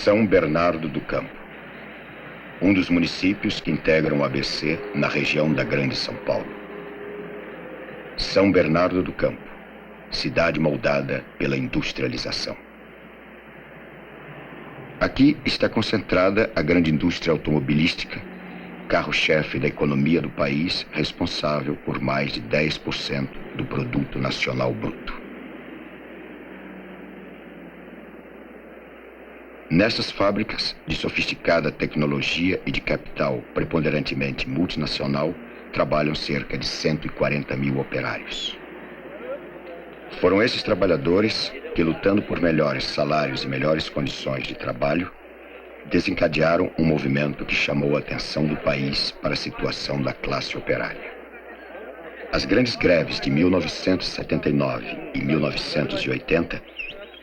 São Bernardo do Campo, um dos municípios que integram o ABC na região da Grande São Paulo. São Bernardo do Campo, cidade moldada pela industrialização. Aqui está concentrada a grande indústria automobilística, carro-chefe da economia do país, responsável por mais de 10% do produto nacional bruto. Nessas fábricas de sofisticada tecnologia e de capital preponderantemente multinacional, trabalham cerca de 140 mil operários. Foram esses trabalhadores que, lutando por melhores salários e melhores condições de trabalho, desencadearam um movimento que chamou a atenção do país para a situação da classe operária. As grandes greves de 1979 e 1980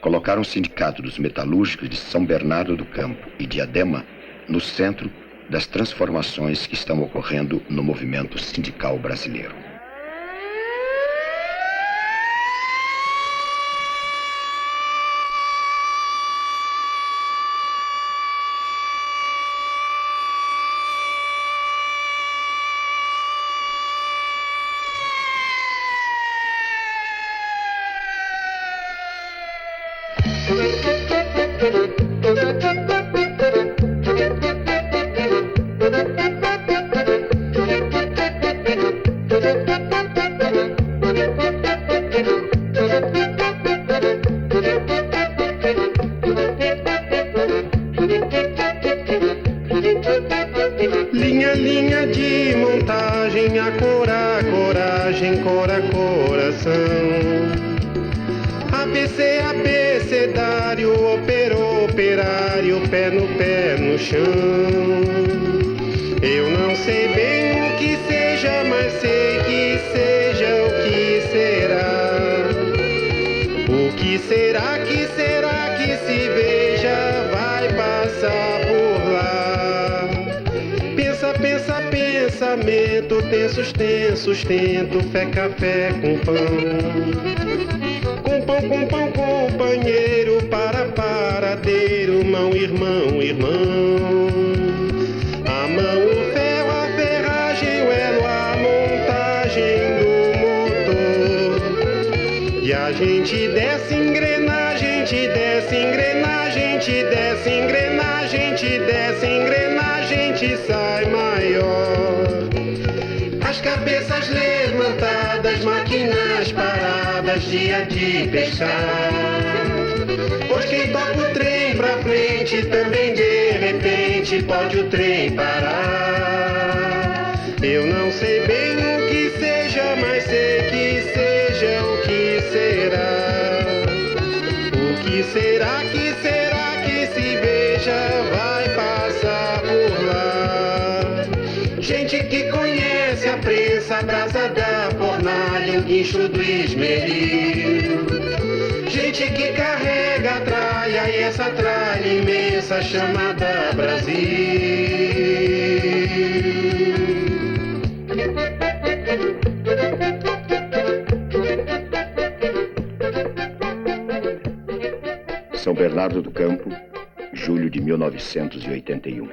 colocaram o Sindicato dos Metalúrgicos de São Bernardo do Campo e Diadema no centro das transformações que estão ocorrendo no movimento sindical brasileiro. Linha, linha de montagem, a coragem, coração. ABC, abecedário, operário, pé no chão. Eu não sei bem o que seja, mas sei que seja o que será. O que será que se veja vai passar por lá. Pensamento, tensos, tento, fé, café com pão, companheiro, paradeiro, mão, irmão. A mão, o ferro, a ferragem, o elo, a montagem do motor. E a gente desce engrenagem, te sai maior. As cabeças levantadas, máquinas paradas, dia de pescar. Pois quem toca o trem pra frente, também de repente pode o trem parar. Eu não sei bem o que seja, mas sei que seja o que será. O que será que se veja vai passar por lá. Gente que conhece a prensa, a brasa da fornalha, o guincho do esmeril. Gente que carrega a tralha e essa tralha imensa chamada Brasil. São Bernardo do Campo, julho de 1981.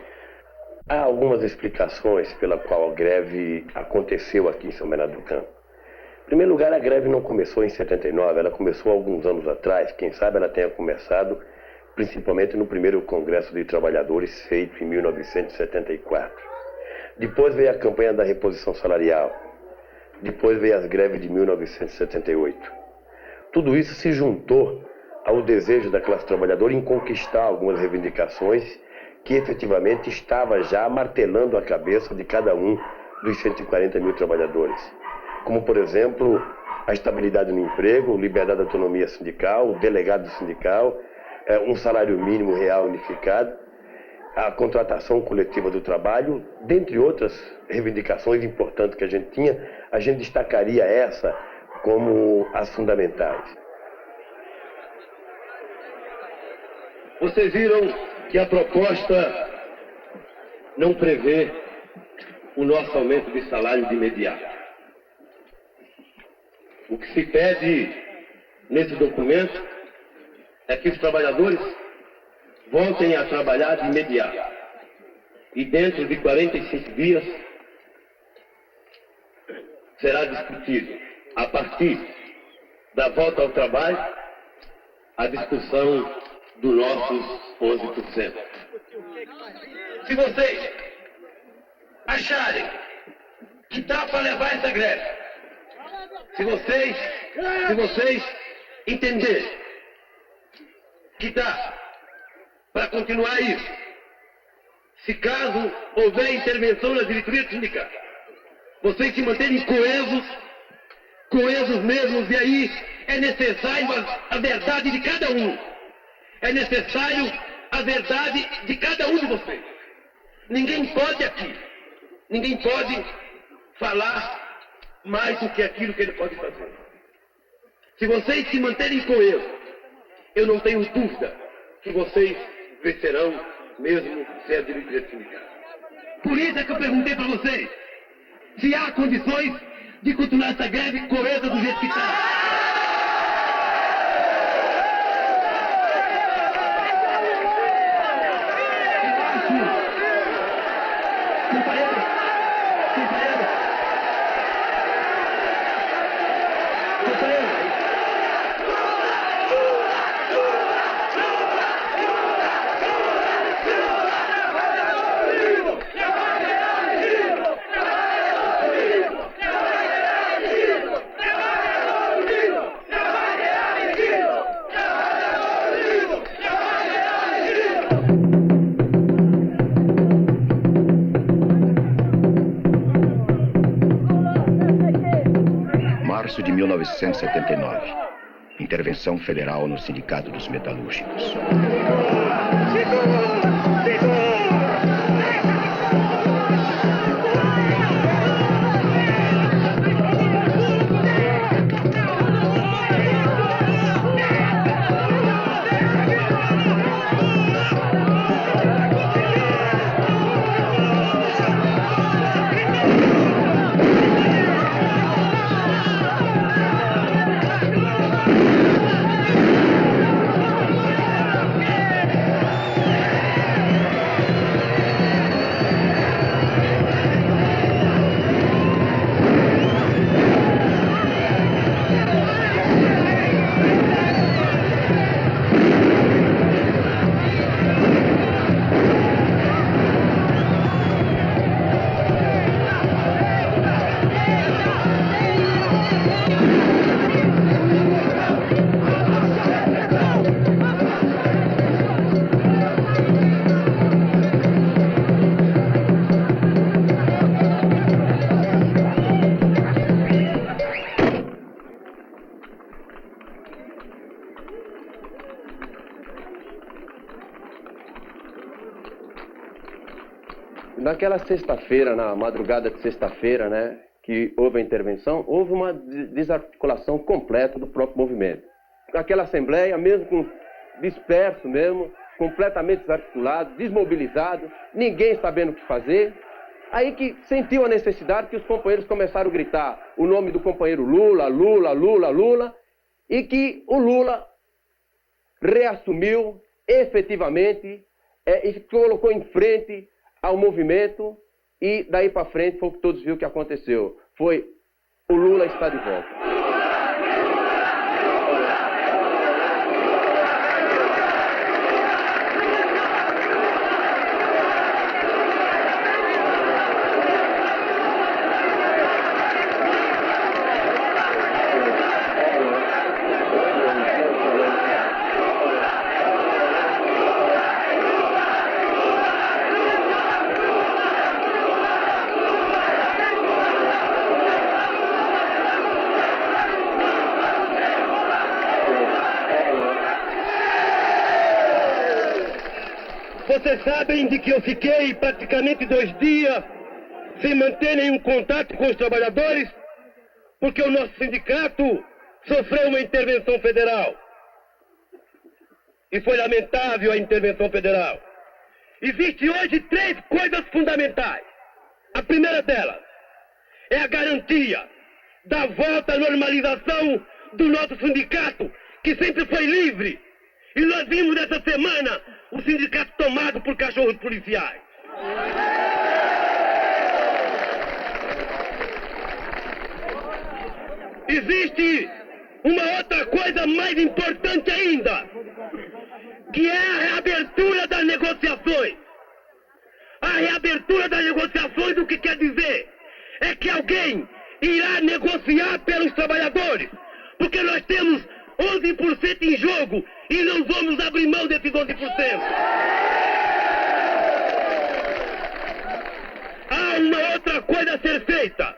Há algumas explicações pela qual a greve aconteceu aqui em São Bernardo do Campo. Em primeiro lugar, a greve não começou em 79, ela começou alguns anos atrás. Quem sabe ela tenha começado principalmente no primeiro Congresso de Trabalhadores feito em 1974. Depois veio a campanha da reposição salarial. Depois veio as greves de 1978. Tudo isso se juntou ao desejo da classe trabalhadora em conquistar algumas reivindicações que efetivamente estava já martelando a cabeça de cada um dos 140 mil trabalhadores. Como, por exemplo, a estabilidade no emprego, liberdade de autonomia sindical, o delegado sindical, um salário mínimo real unificado, a contratação coletiva do trabalho, dentre outras reivindicações importantes que a gente tinha, a gente destacaria essa como as fundamentais. Vocês viram que a proposta não prevê o nosso aumento de salário de imediato. O que se pede nesse documento é que os trabalhadores voltem a trabalhar de imediato. E dentro de 45 dias será discutido, a partir da volta ao trabalho, a discussão dos nossos 11%. Se vocês acharem que dá para levar essa greve, se vocês entenderem que dá para continuar isso, se caso houver intervenção na diretoria do sindicato, vocês se manterem coesos mesmos, e aí é necessário a verdade de cada um. É necessário a verdade de cada um de vocês. Ninguém pode falar mais do que aquilo que ele pode fazer. Se vocês se manterem coesos, eu não tenho dúvida que vocês vencerão, mesmo sem a diretoria do sindicato. Por isso é que eu perguntei para vocês se há condições de continuar essa greve coesa do jeito que está. Março de 1979. Intervenção federal no Sindicato dos Metalúrgicos. Naquela sexta-feira, na madrugada de sexta-feira, né, que houve a intervenção, houve uma desarticulação completa do próprio movimento. Aquela assembleia, mesmo disperso mesmo, completamente desarticulado, desmobilizado, ninguém sabendo o que fazer. Aí que sentiu a necessidade que os companheiros começaram a gritar o nome do companheiro Lula, Lula, Lula, Lula, e que o Lula reassumiu efetivamente e colocou em frente ao movimento, e daí para frente foi o que todos viram que aconteceu. Foi o Lula está de volta. Vocês sabem de que eu fiquei praticamente 2 dias sem manter nenhum contato com os trabalhadores, porque o nosso sindicato sofreu uma intervenção federal. E foi lamentável a intervenção federal. Existem hoje 3 coisas fundamentais. A primeira delas é a garantia da volta à normalização do nosso sindicato, que sempre foi livre. E nós vimos nessa semana o sindicato tomado por cachorros policiais. Existe uma outra coisa mais importante ainda, que é a reabertura das negociações. A reabertura das negociações, o que quer dizer? É que alguém irá negociar pelos trabalhadores, porque nós temos 11% em jogo e não vamos abrir mão desses 11%. Há uma outra coisa a ser feita,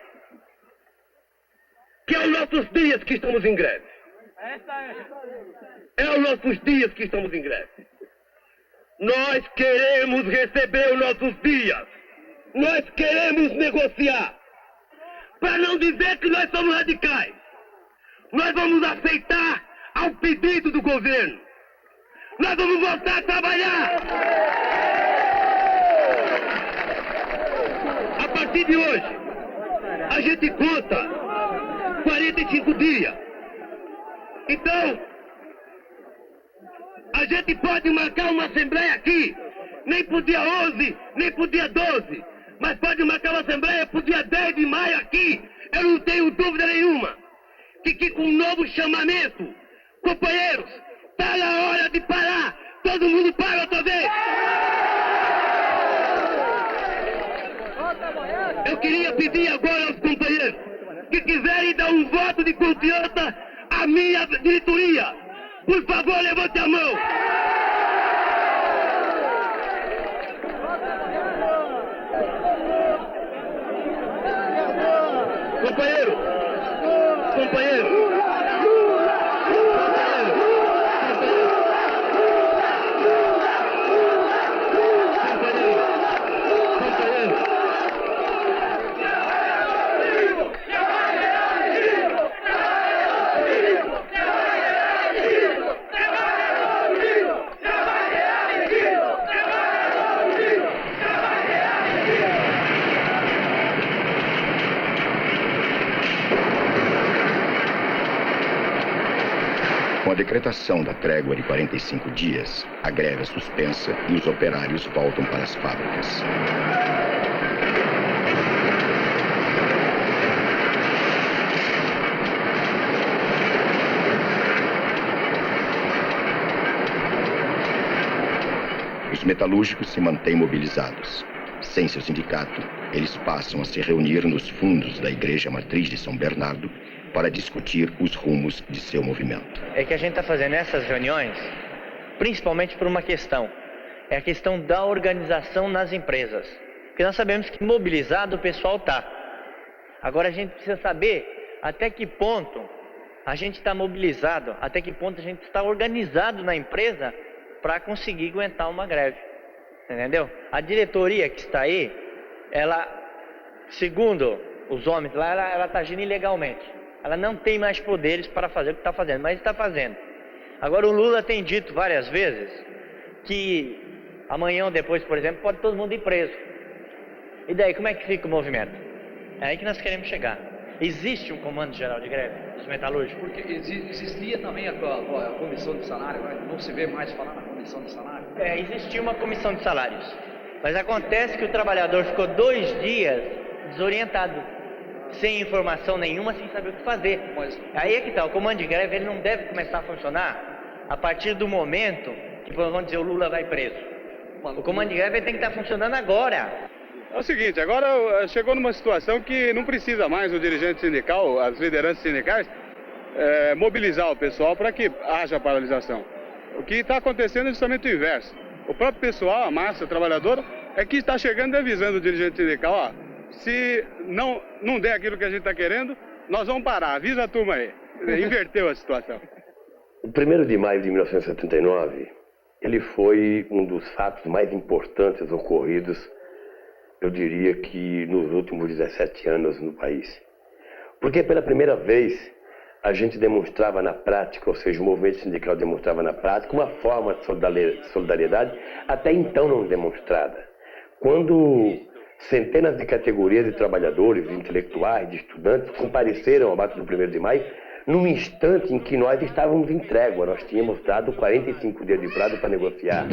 que é os nossos dias que estamos em greve. É os nossos dias que estamos em greve. Nós queremos receber os nossos dias. Nós queremos negociar. Para não dizer que nós somos radicais. Nós vamos aceitar ao pedido do governo. Nós vamos voltar a trabalhar. A partir de hoje, a gente conta 45 dias. Então, a gente pode marcar uma assembleia aqui, nem pro dia 11, nem pro dia 12, mas pode marcar uma assembleia pro dia 10 de maio aqui. Eu não tenho dúvida nenhuma que com um novo chamamento, companheiros, tá na hora de parar. Todo mundo para outra vez. Eu queria pedir agora aos companheiros que quiserem dar um voto de confiança à minha diretoria. Por favor, levante a mão. Companheiro, companheiro. Com a decretação da trégua de 45 dias, a greve é suspensa e os operários voltam para as fábricas. Os metalúrgicos se mantêm mobilizados. Sem seu sindicato, eles passam a se reunir nos fundos da Igreja Matriz de São Bernardo para discutir os rumos de seu movimento. É que a gente está fazendo essas reuniões principalmente por uma questão. É a questão da organização nas empresas. Porque nós sabemos que mobilizado o pessoal está. Agora a gente precisa saber até que ponto a gente está mobilizado, até que ponto a gente está organizado na empresa para conseguir aguentar uma greve. Entendeu? A diretoria que está aí, ela, segundo os homens lá, ela está agindo ilegalmente. Ela não tem mais poderes para fazer o que está fazendo, mas está fazendo. Agora o Lula tem dito várias vezes que amanhã ou depois, por exemplo, pode todo mundo ir preso. E daí, como é que fica o movimento? É aí que nós queremos chegar. Existe um comando geral de greve dos metalúrgicos? Porque existia também a comissão de salário, né? Não se vê mais falar na comissão de salário. Existia uma comissão de salários. Mas acontece que o trabalhador ficou 2 dias desorientado, sem informação nenhuma, sem saber o que fazer. Aí é que tá, o comando de greve ele não deve começar a funcionar a partir do momento que, vamos dizer, o Lula vai preso. O comando de greve tem que estar funcionando agora. É o seguinte, agora chegou numa situação que não precisa mais o dirigente sindical, as lideranças sindicais, mobilizar o pessoal para que haja paralisação. O que está acontecendo é justamente o inverso. O próprio pessoal, a massa trabalhadora, é que está chegando e avisando o dirigente sindical, ó, se não der aquilo que a gente está querendo, nós vamos parar, avisa a turma aí. Inverteu a situação. O 1º de maio de 1979, ele foi um dos fatos mais importantes ocorridos, eu diria que nos últimos 17 anos no país. Porque pela primeira vez a gente demonstrava na prática, ou seja, o movimento sindical demonstrava na prática uma forma de solidariedade até então não demonstrada. Quando centenas de categorias de trabalhadores, de intelectuais, de estudantes compareceram ao ato do 1º de maio, num instante em que nós estávamos em trégua, nós tínhamos dado 45 dias de prazo para negociar.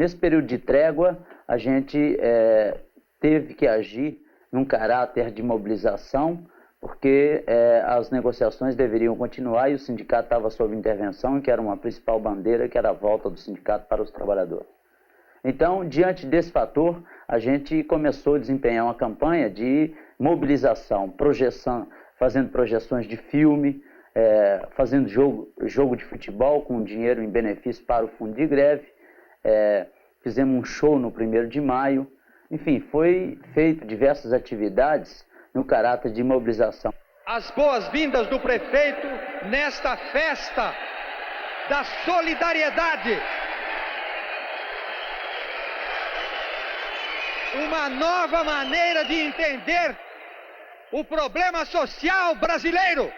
Nesse período de trégua, a gente teve que agir num caráter de mobilização, porque as negociações deveriam continuar e o sindicato estava sob intervenção, que era uma principal bandeira, que era a volta do sindicato para os trabalhadores. Então, diante desse fator, a gente começou a desempenhar uma campanha de mobilização, fazendo projeções de filme, fazendo jogo de futebol com dinheiro em benefício para o fundo de greve, fizemos um show no 1º de maio, enfim, foi feito diversas atividades no caráter de mobilização. As boas-vindas do prefeito nesta festa da solidariedade. Uma nova maneira de entender o problema social brasileiro.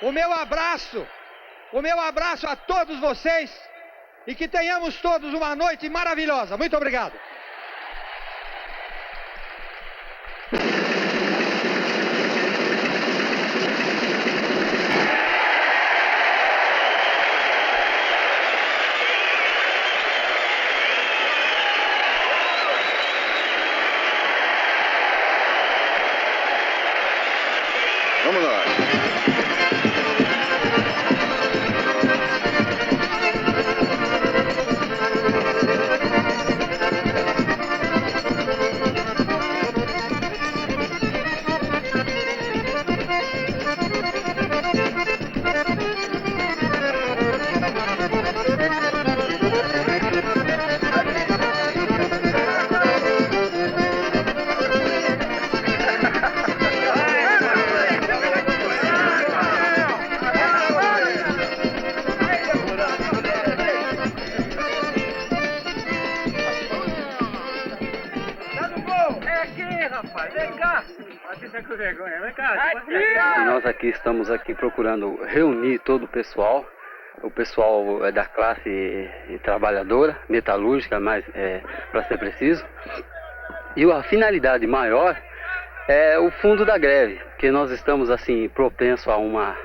O meu abraço a todos vocês e que tenhamos todos uma noite maravilhosa. Muito obrigado. Vamos lá. Nós estamos aqui procurando reunir todo o pessoal da classe trabalhadora, metalúrgica, mais para ser preciso. E a finalidade maior é o fundo da greve, que nós estamos assim propensos a uma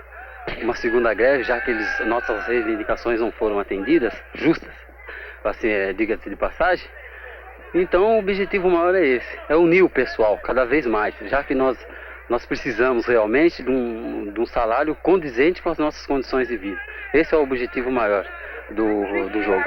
segunda greve, já que nossas reivindicações não foram atendidas, justas, assim, diga-se de passagem. Então o objetivo maior é esse, é unir o pessoal cada vez mais, já que nós precisamos realmente de um salário condizente com as nossas condições de vida. Esse é o objetivo maior do jogo.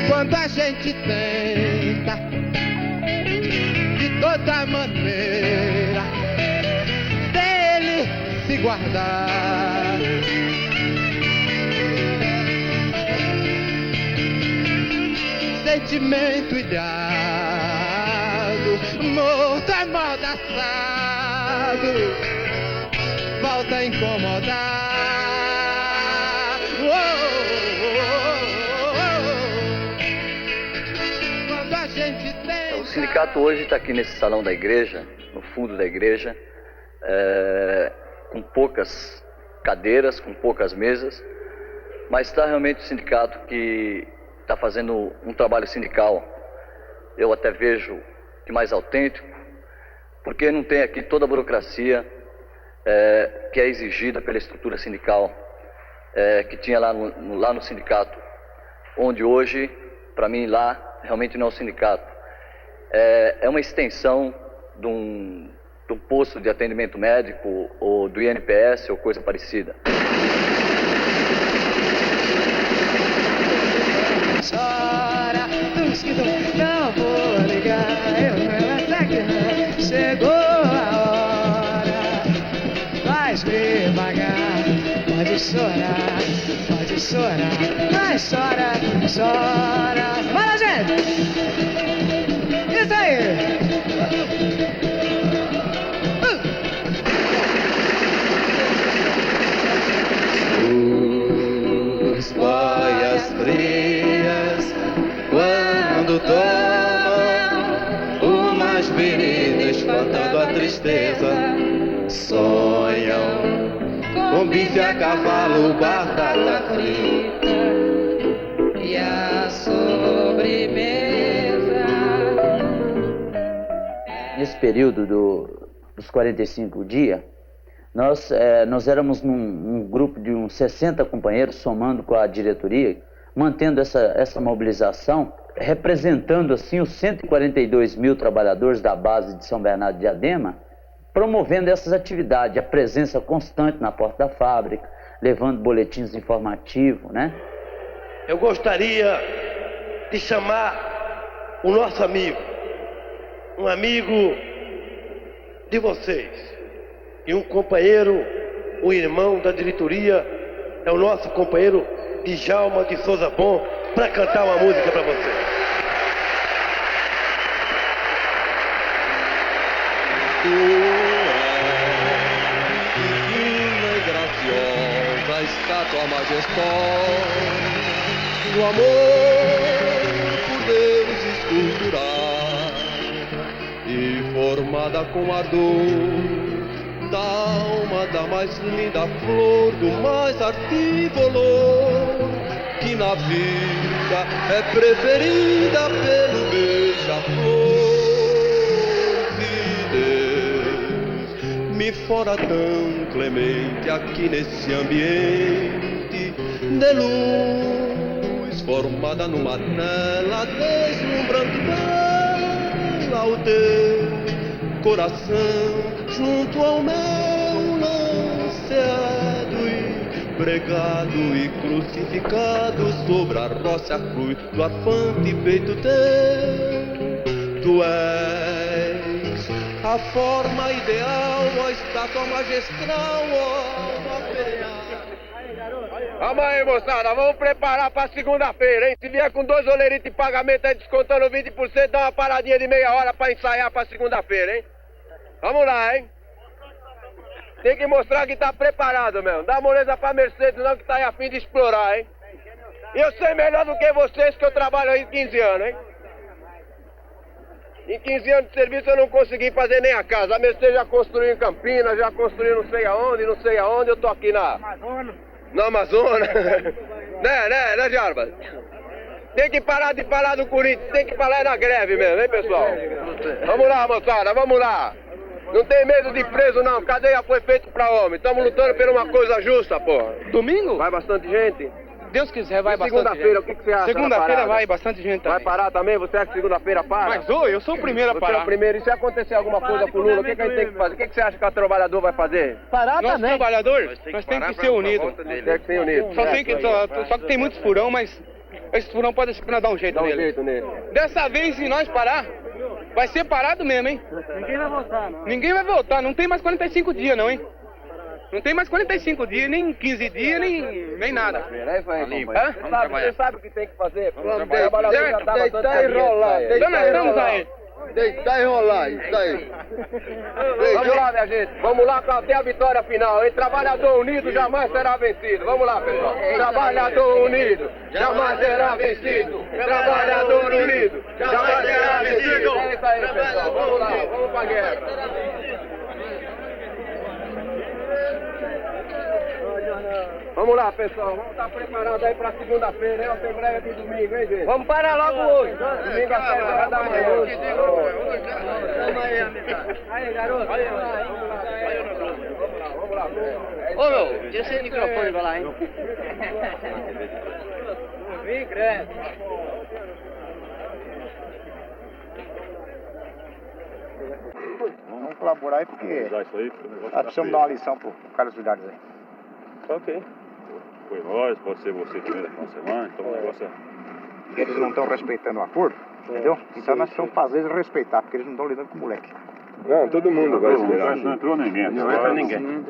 Quando a gente tenta de toda maneira dele se guardar, sentimento ilhado, morto amordaçado, volta a incomodar. Quando a gente tem... O sindicato hoje está aqui nesse salão da igreja, no fundo da igreja, com poucas cadeiras, com poucas mesas, mas está realmente o sindicato que está fazendo um trabalho sindical, eu até vejo que mais autêntico, porque não tem aqui toda a burocracia que é exigida pela estrutura sindical que tinha lá no sindicato, onde hoje, para mim, lá realmente não é um sindicato, é uma extensão de um posto de atendimento médico ou do INPS ou coisa parecida. Chora, não vou ligar, eu não, chegou a hora, faz devagar, pode chorar, mas chora, bora gente, isso aí. Os boias frias, quando tomam umas bebida espantando a tristeza, sonham com bife a cavalo, batata frita e a sobremesa. período dos 45 dias, nós éramos um grupo de uns 60 companheiros, somando com a diretoria, mantendo essa mobilização, representando assim os 142 mil trabalhadores da base de São Bernardo de Diadema, promovendo essas atividades, a presença constante na porta da fábrica, levando boletins informativos, né? Eu gostaria de chamar o nosso amigo, um amigo de vocês, e um companheiro, um irmão da diretoria, é o nosso companheiro Djalma de Souza Bom, para cantar uma música para vocês. Divina e graciosa estátua majestosa do amor por Deus esculturada e formada com ardor da alma da mais linda flor, do mais artívolor, que na vida é preferida pelo beija-flor. Se Deus me fora tão clemente aqui nesse ambiente de luz, formada numa tela deslumbrante bela, o teu coração junto ao meu lanceado e pregado e crucificado sobre a rocha cruz do arfante peito teu. Tu és a forma ideal, a estátua magistral, a ferial. Vamos aí, moçada, vamos preparar pra segunda-feira, hein? Se vier com 2 oleritos de pagamento aí descontando 20%, dá uma paradinha de meia hora pra ensaiar pra segunda-feira, hein? Vamos lá, hein? Tem que mostrar que tá preparado, meu. Não dá moleza pra Mercedes não, que tá aí a fim de explorar, hein? E eu sei melhor do que vocês, que eu trabalho aí 15 anos, hein? Em 15 anos de serviço eu não consegui fazer nem a casa. A Mercedes já construiu em Campinas, já construiu não sei aonde, eu tô aqui na Amazonas. né, Jarbas? Tem que parar de falar do Corinthians, tem que falar na greve mesmo, hein, pessoal? Vamos lá, moçada, vamos lá. Não tem medo de preso, não. Cadeia foi feita pra homem. Estamos lutando por uma coisa justa, porra. Domingo? Vai bastante gente? Deus quiser, vai bastante gente. Segunda-feira, o que você acha? Segunda-feira vai bastante gente também. Vai parar também? Você acha que segunda-feira para? Mas eu sou o primeiro a parar. Você é o primeiro. E se acontecer alguma coisa com o Lula, o que a gente tem que fazer? O que você acha que o trabalhador vai fazer? Parar também. Nós trabalhadores, nós temos que ser unidos. Tem que ser unidos. Só que tem muitos furão, mas esse furão pode dar um jeito nele. Dessa vez, se nós parar, vai ser parado mesmo, hein? Ninguém vai voltar, não. Ninguém vai voltar, não tem mais 45 dias, não, hein? Não tem mais 45 dias, nem 15 dias, nem nada. Você sabe o que tem que fazer? Deitar e rolar. Estamos aí. Deitar e rolar, isso aí. Vamos lá, minha gente. Vamos lá até a vitória final, hein? Trabalhador unido jamais será vencido. Vamos lá, pessoal. Trabalhador unido jamais será vencido. Trabalhador unido jamais será vencido. É isso aí, pessoal. Vamos lá, vamos pra guerra. Vamos lá, pessoal, vamos estar preparados aí pra segunda-feira, hein? Assembleia de domingo, hein, gente? Vamos parar logo hoje. Domingo às 7 horas da manhã. Aí, garoto. Vamos lá. Ô, meu, deixa esse microfone pra lá, hein? Vem, credo. Vamos colaborar aí porque nós precisamos dar uma lição pro Carlos Vilares aí. Ok. Foi nós, pode ser você também daqui uma semana, então o negócio é... Eles não estão respeitando o acordo, entendeu? Então nós precisamos fazer eles respeitar, porque eles não estão lidando com o moleque. Não, todo mundo vai esperar. Não entrou ninguém. Não entra ninguém.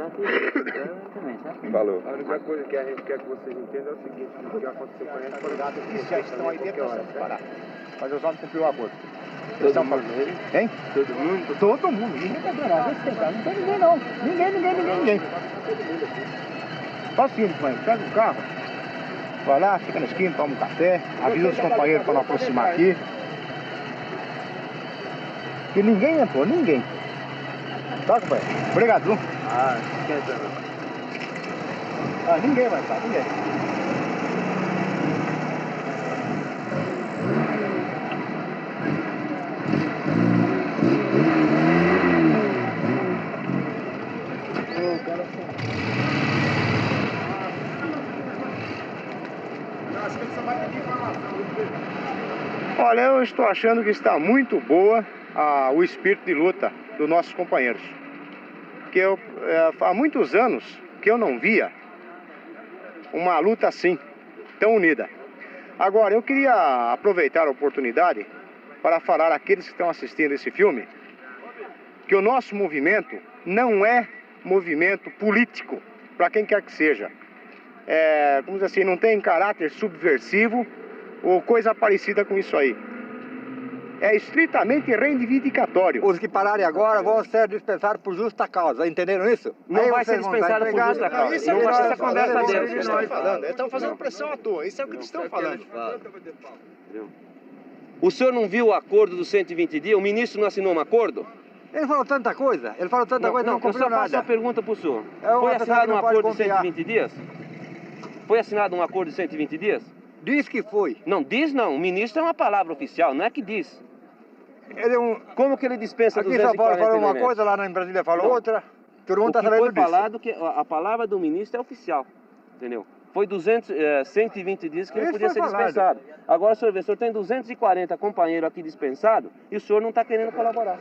Falou. A única coisa que a gente quer que vocês entendam é o seguinte, o que aconteceu com a gente foi nada. Eles já estão aí dentro da parar. Mas os homens cumpriram o acordo. Todo mundo. Hein? Todo mundo? Todo mundo. Ninguém tá dando respeitar. Não tem ninguém não. Ninguém. Faz o seguinte, mãe, pega o carro, vai lá, fica na esquina, toma um café, avisa os companheiros para não aproximar aqui. Que ninguém entrou, ninguém. Tá, companheiro? Obrigado, viu? Esquenta não. Ninguém vai estar, ninguém. Olha, eu estou achando que está muito boa o espírito de luta dos nossos companheiros. Que há muitos anos que eu não via uma luta assim, tão unida. Agora, eu queria aproveitar a oportunidade para falar àqueles que estão assistindo esse filme que o nosso movimento não é movimento político, para quem quer que seja. Como dizer assim, não tem caráter subversivo ou coisa parecida com isso aí. É estritamente reivindicatório. Os que pararem agora vão ser dispensados por justa causa, entenderam isso? Não vai ser dispensado por justa causa. Isso Não vai ser essa conversa conversa deles. deles. Eles estão fazendo pressão à toa, isso é o que eles estão falando. O senhor não viu o acordo dos 120 dias? O ministro não assinou um acordo? Ele falou tanta coisa, não cumpriu eu só faço nada. uma pergunta para o senhor. É uma Foi pessoa assinado que um não pode acordo de confiar. 120 dias? Foi assinado um acordo de 120 dias? Diz que foi. Não, diz não. O ministro é uma palavra oficial, não é que diz. Ele é Como que ele dispensa Aqui em 240 São Paulo falou uma elementos? coisa, lá em Brasília falou Não. outra. Todo mundo está O que sabendo foi disso. falado que a palavra do ministro é oficial, entendeu? Foi 120 dias que ele Isso podia foi ser falado. dispensado. Agora, senhor vê, o senhor tem 240 companheiros aqui dispensados e o senhor não está querendo colaborar.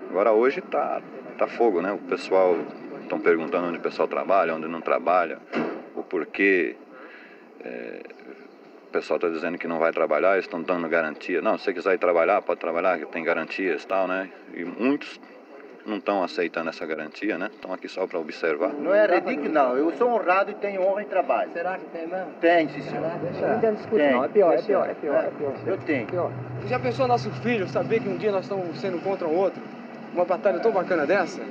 Agora hoje tá fogo, né? O pessoal estão perguntando onde o pessoal trabalha, onde não trabalha, o porquê. O pessoal está dizendo que não vai trabalhar, eles estão dando garantia. Não, se você quiser ir trabalhar, pode trabalhar, que tem garantias e tal, né? E muitos não estão aceitando essa garantia, né? Estão aqui só para observar. Não é ridículo, não. Eu sou honrado e tenho honra em trabalho. Será que tem mesmo? Tem, sim, senhor. Não tem discussão, não. É pior. Eu tenho. Já pensou nosso filho saber que um dia nós estamos sendo contra o outro? Uma batalha tão bacana dessa?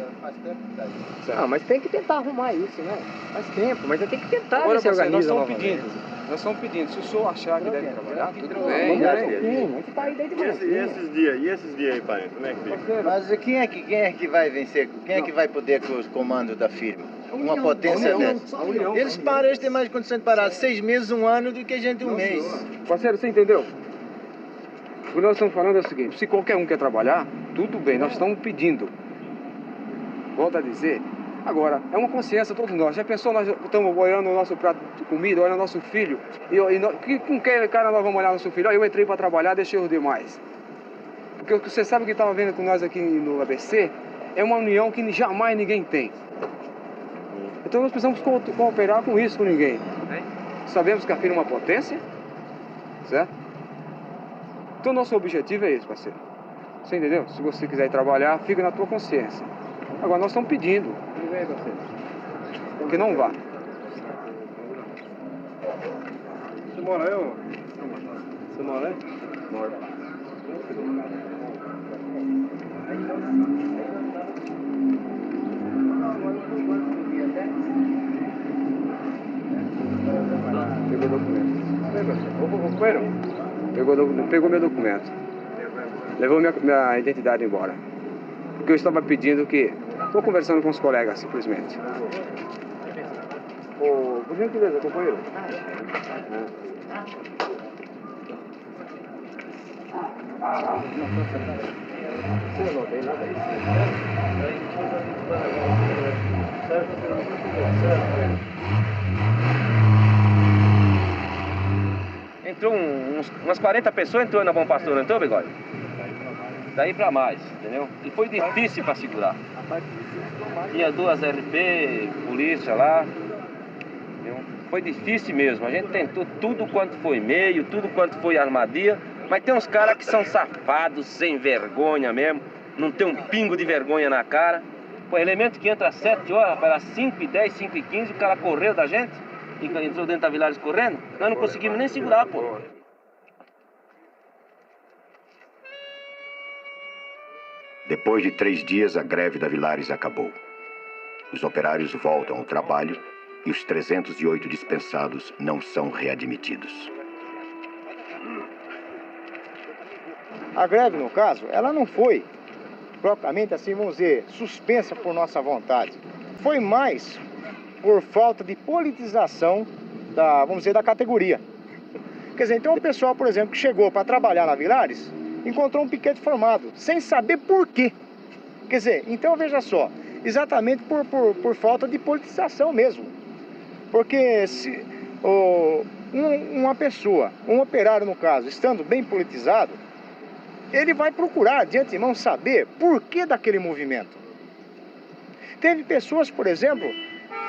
Não, mas tem que tentar arrumar isso, né? Faz tempo, mas tem que tentar Agora, ver se nós organiza estamos novamente. pedindo. Nós estamos pedindo. Se o senhor achar que deve trabalhar, tudo bem. Vamos lá, sim, a gente tá aí desde E esses dias aí, parente? Como é que fica? Mas quem é que vai vencer? Quem é que vai poder com os comandos da firma? Uma potência dessa. Eles param, eles têm mais condição de parar 6 meses, 1 ano do que a gente 1 mês. Parceiro, você entendeu? O que nós estamos falando é o seguinte, se qualquer um quer trabalhar, tudo bem, nós estamos pedindo. Volto a dizer, agora, é uma consciência todos nós. Já pensou, nós estamos olhando o nosso prato de comida, olhando o nosso filho, com que cara nós vamos olhar nosso filho? Eu entrei para trabalhar, deixei os demais. Porque você sabe o que estava vendo com nós aqui no ABC, é uma união que jamais ninguém tem. Então nós precisamos cooperar com isso, com ninguém. Sabemos que a firma é uma potência, certo? Então nosso objetivo é esse, parceiro. Você entendeu? Se você quiser ir trabalhar, fica na tua consciência. Agora nós estamos pedindo. Que não vá. Você mora aí, ô? Você mora aí? Moro. Pegou o documento. Pegou meu documento. Levou minha identidade embora. Porque eu estava pedindo que... Estou conversando com os colegas, simplesmente. Por gentileza, companheiro. Entrou umas 40 pessoas, entrou na Bom Pastor, não entrou, Bigode? Daí pra mais, entendeu? E foi difícil para segurar. Tinha 2 LP, polícia lá. Entendeu? Foi difícil mesmo. A gente tentou tudo quanto foi meio, tudo quanto foi armadilha. Mas tem uns caras que são safados, sem vergonha mesmo. Não tem um pingo de vergonha na cara. Pô, elemento que entra às 7 horas, para 5h10, 5h15, o cara correu da gente. E entrou dentro da Vilares correndo. Nós não conseguimos nem segurar, pô. Depois de 3 dias, a greve da Vilares acabou. Os operários voltam ao trabalho e os 308 dispensados não são readmitidos. A greve, no caso, ela não foi propriamente assim, vamos dizer, suspensa por nossa vontade. Foi mais por falta de politização vamos dizer, da categoria. Quer dizer, então o pessoal, por exemplo, que chegou para trabalhar na Villares, encontrou um piquete formado, sem saber por quê. Quer dizer, então veja só, exatamente por falta de politização mesmo. Porque se uma pessoa, um operário no caso, estando bem politizado, ele vai procurar de antemão saber por que daquele movimento. Teve pessoas, por exemplo,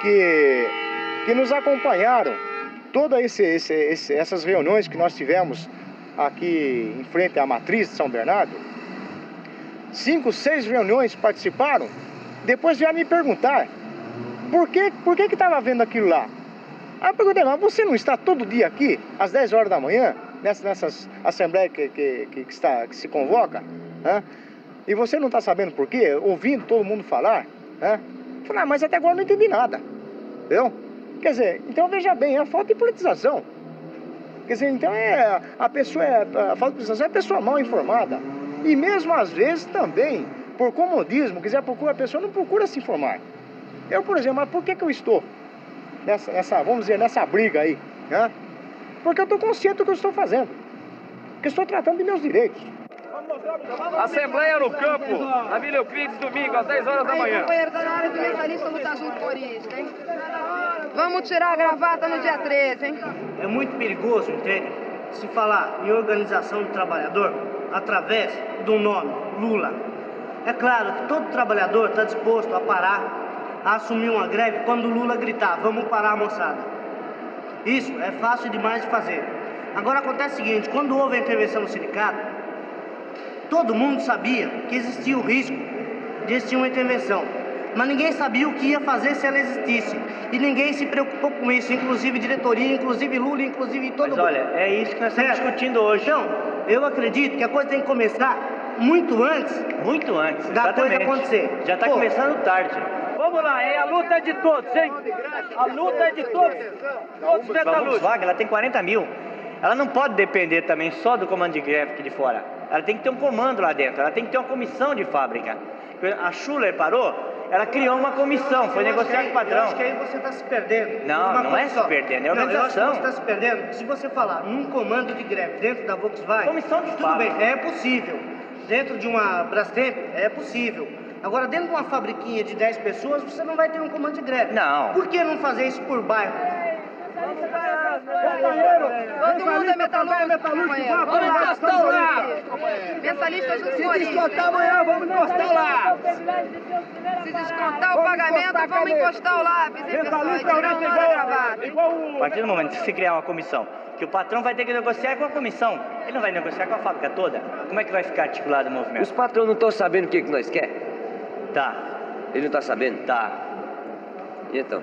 que nos acompanharam todas essas reuniões que nós tivemos aqui em frente à matriz de São Bernardo. 5, 6 reuniões participaram, depois vieram me perguntar por que estava vendo aquilo lá. Aí eu perguntei, mas você não está todo dia aqui, às 10 horas da manhã, nessas assembleias que se convoca? Né? E você não está sabendo por quê? Ouvindo todo mundo falar? Né? Eu falei, mas até agora eu não entendi nada. Entendeu? Quer dizer, então veja bem, é a falta de politização. Quer dizer, então a falta de politização é a pessoa mal informada. E mesmo às vezes também, por comodismo, quiser procurar, a pessoa não procura se informar. Eu, por exemplo, mas por que eu estou vamos dizer, nessa briga aí? Né? Porque eu estou consciente do que eu estou fazendo. Porque eu estou tratando de meus direitos. Assembleia no campo, na Vila Euclides, domingo, às 10 horas da manhã. Companheiro, tá na hora do mensalista lutar junto por isso, hein? Vamos tirar a gravata no dia 13, hein? É muito perigoso, entende? Se falar em organização do trabalhador através do nome Lula. É claro que todo trabalhador está disposto a parar, a assumir uma greve quando o Lula gritar, vamos parar, moçada. Isso é fácil demais de fazer. Agora acontece o seguinte, quando houve a intervenção no sindicato, todo mundo sabia que existia o risco de existir uma intervenção. Mas ninguém sabia o que ia fazer se ela existisse. E ninguém se preocupou com isso, inclusive diretoria, inclusive Lula, inclusive todo mundo. Mas olha, é isso que nós estamos discutindo hoje. Então, eu acredito que a coisa tem que começar muito antes. Muito antes, da coisa acontecer. Já está começando tarde. Vamos lá, a luta é de todos, hein? A luta é de todos. Todos metalúrgicos. Volkswagen, ela tem 40 mil. Ela não pode depender também só do comando de greve aqui de fora. Ela tem que ter um comando lá dentro, ela tem que ter uma comissão de fábrica. A Schuller parou, ela criou uma comissão, foi negociar com o patrão. Eu acho que aí você está se perdendo. Não, não é se perdendo, é organização. Eu acho que você está se perdendo. Se você falar num comando de greve dentro da Volkswagen, comissão de tudo bem, é possível. Dentro de uma Brastemp, é possível. Agora, dentro de uma fabriquinha de 10 pessoas, você não vai ter um comando de greve. Não. Por que não fazer isso por bairro? Todo mundo é metalúrgico, companheiro. Vamos encostar lá. Mensalista junto com isso. Se descontar amanhã, vamos encostar lá. Se descontar o pagamento, vamos encostar o lápis, hein, pessoal? E tirar o nó da gravata. A partir do momento que se criar uma comissão, que o patrão vai ter que negociar com a comissão, ele não vai negociar com a fábrica toda, como é que vai ficar articulado o movimento? Os patrões não estão sabendo o que nós quer? Tá. Ele não está sabendo? Tá. E então?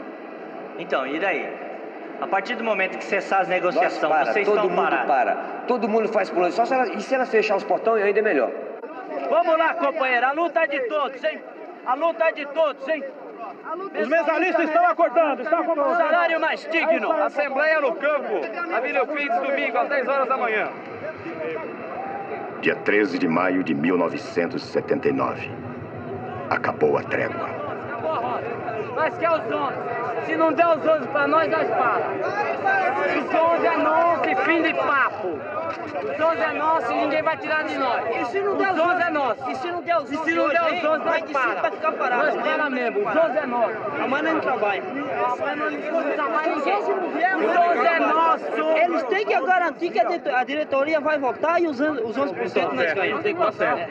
Então, e daí? A partir do momento que cessar as negociações, vocês estão parados. Para. Todo mundo faz por onde. E se ela fechar os portões, ainda é melhor. Vamos lá, companheiro. A luta é de todos, hein? A luta é de todos, hein? Os mensalistas estão acordando, estão acordando. Salário mais digno. Assembleia no campo, na Vila Euclides, domingo, às 10 horas da manhã. Dia 13 de maio de 1979. Acabou a trégua. Nós quer os 11. Se não der os 11 pra nós para. Os 11 é nosso e fim de papo. Os 11 é nosso e ninguém vai tirar de nós. E se não der os 11 é nosso. E se não der os 11, nós para. Vai ficar parado. Nós para mesmo. Os 11 é nosso. Amanhã não trabalha. Amanhã não trabalha ninguém. Os 11 é nosso. Eles têm que garantir que a diretoria vai votar e os 11% nós ganhamos. Tem que votar.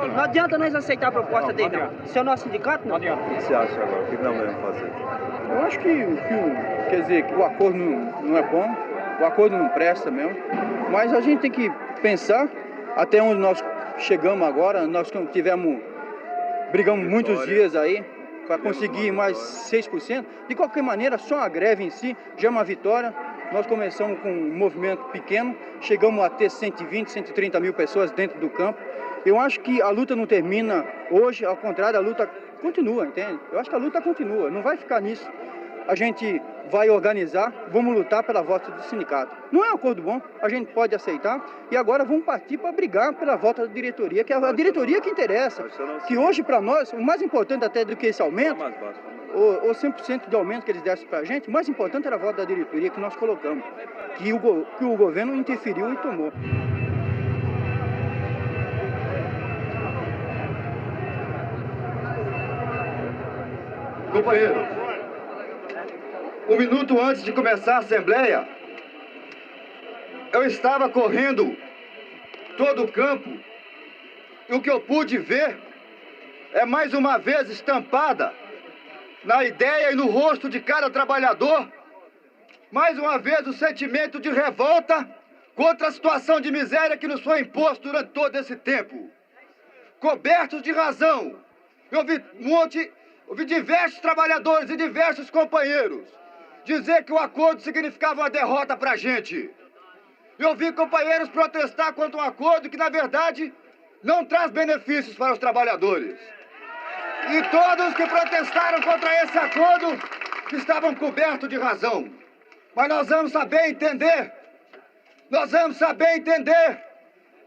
Não adianta nós aceitar a proposta dele, não. Se é o nosso sindicato, não. O que você acha agora? O que nós vamos fazer? Eu acho quer dizer, que o acordo não é bom, o acordo não presta mesmo, mas a gente tem que pensar até onde nós chegamos agora. Nós brigamos muitos dias aí para conseguir mais 6%. De qualquer maneira, só a greve em si já é uma vitória. Nós começamos com um movimento pequeno, chegamos a ter 120, 130 mil pessoas dentro do campo. Eu acho que a luta não termina hoje, ao contrário, a luta continua, entende? Eu acho que a luta continua, não vai ficar nisso. A gente vai organizar, vamos lutar pela volta do sindicato. Não é um acordo bom, a gente pode aceitar, e agora vamos partir para brigar pela volta da diretoria, que é a diretoria que interessa, que hoje para nós, o mais importante até do que esse aumento, o 100% de aumento que eles dessem para a gente, o mais importante era a volta da diretoria que nós colocamos, que o governo interferiu e tomou. Companheiro, um minuto antes de começar a assembleia, eu estava correndo todo o campo e o que eu pude ver é mais uma vez estampada na ideia e no rosto de cada trabalhador, mais uma vez o sentimento de revolta contra a situação de miséria que nos foi imposto durante todo esse tempo. Cobertos de razão, eu vi diversos trabalhadores e diversos companheiros dizer que o acordo significava uma derrota para a gente. Eu vi companheiros protestar contra um acordo que, na verdade, não traz benefícios para os trabalhadores. E todos que protestaram contra esse acordo estavam cobertos de razão. Mas nós vamos saber entender,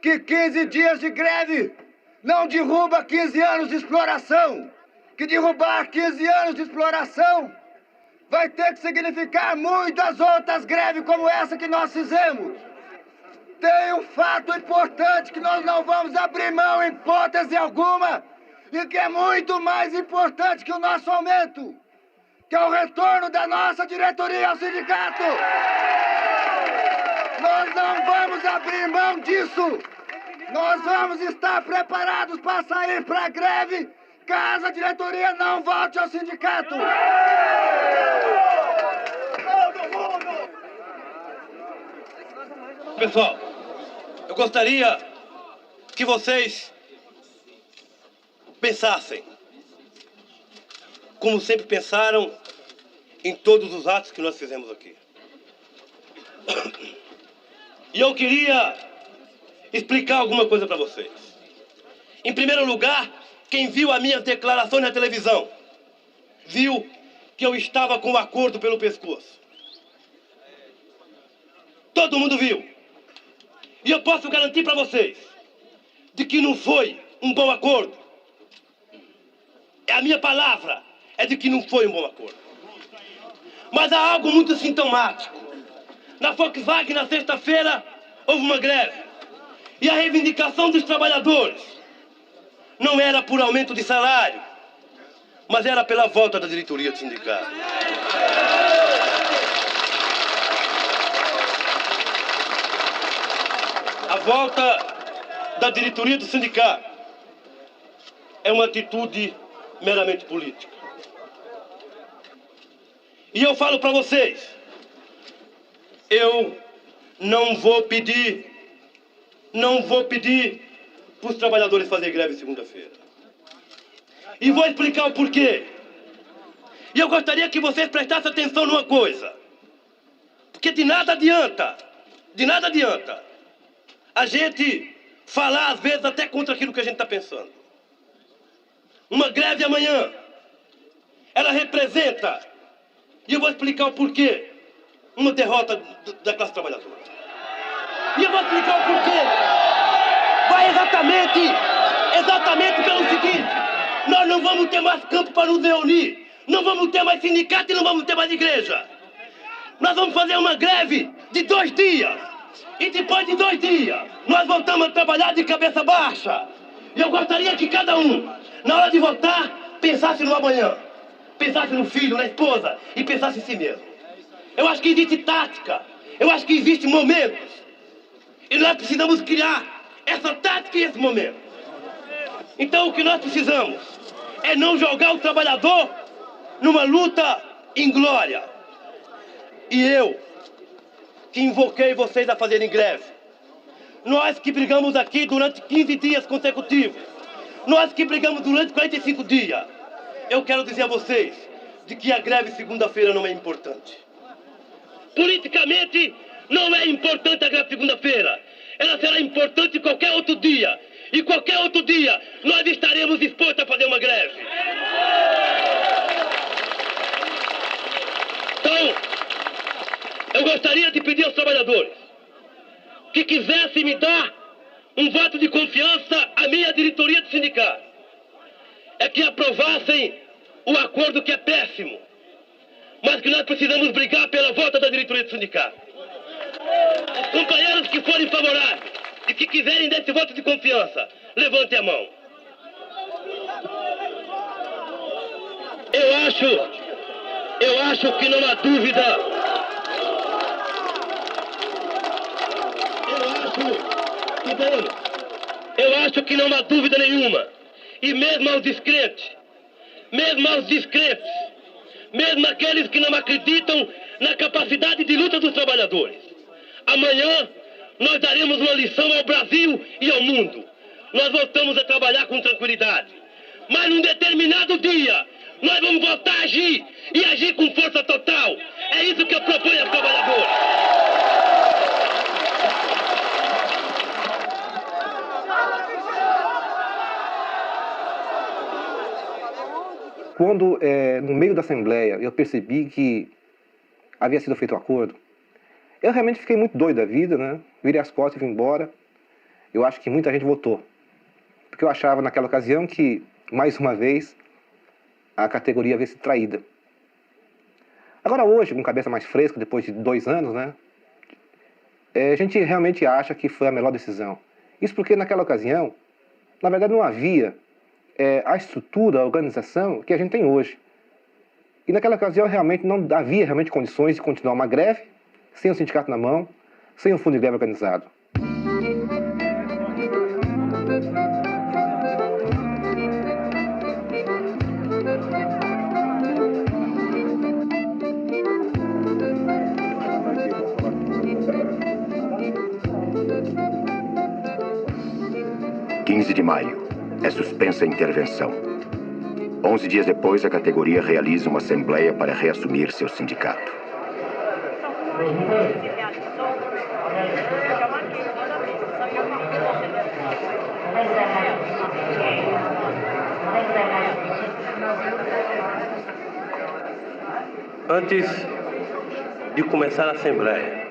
que 15 dias de greve não derruba 15 anos de exploração. Que derrubar 15 anos de exploração vai ter que significar muitas outras greves como essa que nós fizemos. Tem um fato importante que nós não vamos abrir mão em hipótese alguma e que é muito mais importante que o nosso aumento, que é o retorno da nossa diretoria ao sindicato. Nós não vamos abrir mão disso. Nós vamos estar preparados para sair para a greve caso a diretoria não volte ao sindicato. Pessoal, eu gostaria que vocês pensassem, como sempre pensaram em todos os atos que nós fizemos aqui. E eu queria explicar alguma coisa para vocês. Em primeiro lugar, quem viu as minhas declarações na televisão, viu que eu estava com o acordo pelo pescoço. Todo mundo viu. E eu posso garantir para vocês de que não foi um bom acordo. A minha palavra é de que não foi um bom acordo. Mas há algo muito sintomático. Na Volkswagen, na sexta-feira, houve uma greve. E a reivindicação dos trabalhadores não era por aumento de salário, mas era pela volta da diretoria do sindicato. A volta da diretoria do sindicato é uma atitude meramente política. E eu falo para vocês, eu não vou pedir para os trabalhadores fazerem greve segunda-feira. E vou explicar o porquê. E eu gostaria que vocês prestassem atenção numa coisa. Porque de nada adianta a gente falar, às vezes, até contra aquilo que a gente está pensando. Uma greve amanhã, ela representa, e eu vou explicar o porquê, uma derrota da classe trabalhadora. E eu vou explicar o porquê. Vai exatamente pelo seguinte: nós não vamos ter mais campo para nos reunir, não vamos ter mais sindicato e não vamos ter mais igreja. Nós vamos fazer uma greve de 2 dias. E depois de 2 dias, nós voltamos a trabalhar de cabeça baixa. E eu gostaria que cada um, na hora de votar, pensasse no amanhã. Pensasse no filho, na esposa e pensasse em si mesmo. Eu acho que existe tática. Eu acho que existe momentos. E nós precisamos criar essa tática e esse momento. Então o que nós precisamos é não jogar o trabalhador numa luta inglória. E eu, que invoquei vocês a fazerem greve, nós que brigamos aqui durante 15 dias consecutivos, nós que brigamos durante 45 dias, eu quero dizer a vocês de que a greve segunda-feira não é importante. Politicamente, não é importante a greve segunda-feira. Ela será importante qualquer outro dia. E qualquer outro dia, nós estaremos dispostos a fazer uma greve. Então, eu gostaria de pedir aos trabalhadores que quisessem me dar um voto de confiança à minha diretoria do sindicato. É que aprovassem o acordo que é péssimo, mas que nós precisamos brigar pela volta da diretoria do sindicato. Os companheiros que forem favoráveis e que quiserem desse voto de confiança, levantem a mão. Eu acho que não há dúvida. Eu acho que não há dúvida nenhuma. E mesmo aos descrentes, mesmo aqueles que não acreditam na capacidade de luta dos trabalhadores, amanhã nós daremos uma lição ao Brasil e ao mundo. Nós voltamos a trabalhar com tranquilidade. Mas num determinado dia, nós vamos voltar a agir e agir com força total. É isso que eu proponho aos trabalhadores. Quando, no meio da Assembleia, eu percebi que havia sido feito um acordo, eu realmente fiquei muito doido da vida, né? Virei as costas e vim embora. Eu acho que muita gente votou. Porque eu achava naquela ocasião que, mais uma vez, a categoria havia sido traída. Agora hoje, com cabeça mais fresca, depois de 2 anos, né? A gente realmente acha que foi a melhor decisão. Isso porque naquela ocasião, na verdade não havia a estrutura, a organização que a gente tem hoje. E naquela ocasião realmente não havia realmente condições de continuar uma greve, sem o sindicato na mão, sem um fundo de greve organizado. De maio, é suspensa a intervenção. 11 dias depois, a categoria realiza uma assembleia para reassumir seu sindicato. Antes de começar a assembleia,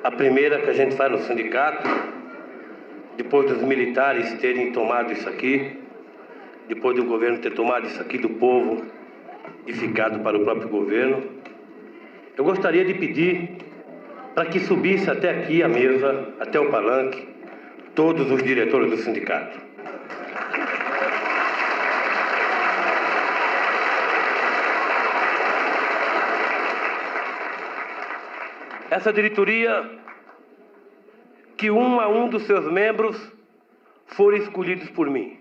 a primeira que a gente faz no sindicato, depois dos militares terem tomado isso aqui, depois do governo ter tomado isso aqui do povo e ficado para o próprio governo, eu gostaria de pedir para que subisse até aqui a mesa, até o palanque, todos os diretores do sindicato. Essa diretoria, que um a um dos seus membros foram escolhidos por mim.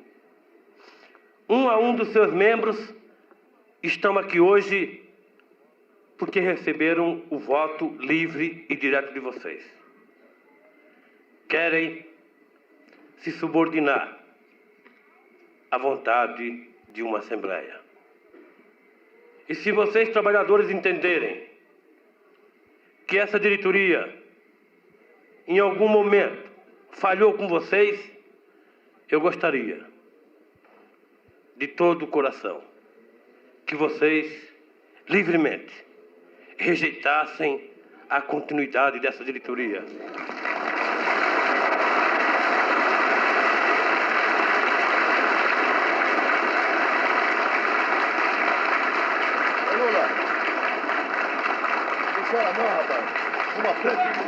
Um a um dos seus membros estão aqui hoje porque receberam o voto livre e direto de vocês. Querem se subordinar à vontade de uma assembleia. E se vocês, trabalhadores, entenderem que essa diretoria, em algum momento, falhou com vocês, eu gostaria, de todo o coração, que vocês, livremente, rejeitassem a continuidade dessa diretoria. Lula, não chora não, rapaz. Uma frente.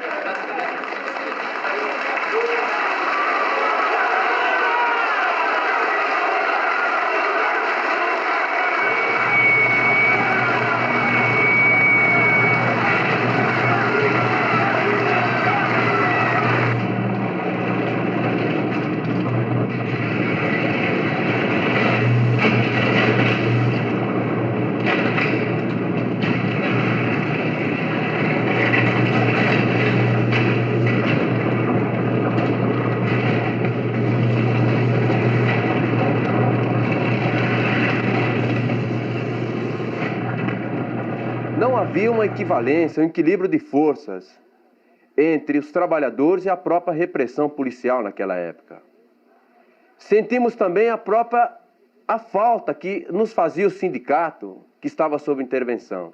Havia uma equivalência, um equilíbrio de forças entre os trabalhadores e a própria repressão policial naquela época. Sentimos também a falta que nos fazia o sindicato que estava sob intervenção.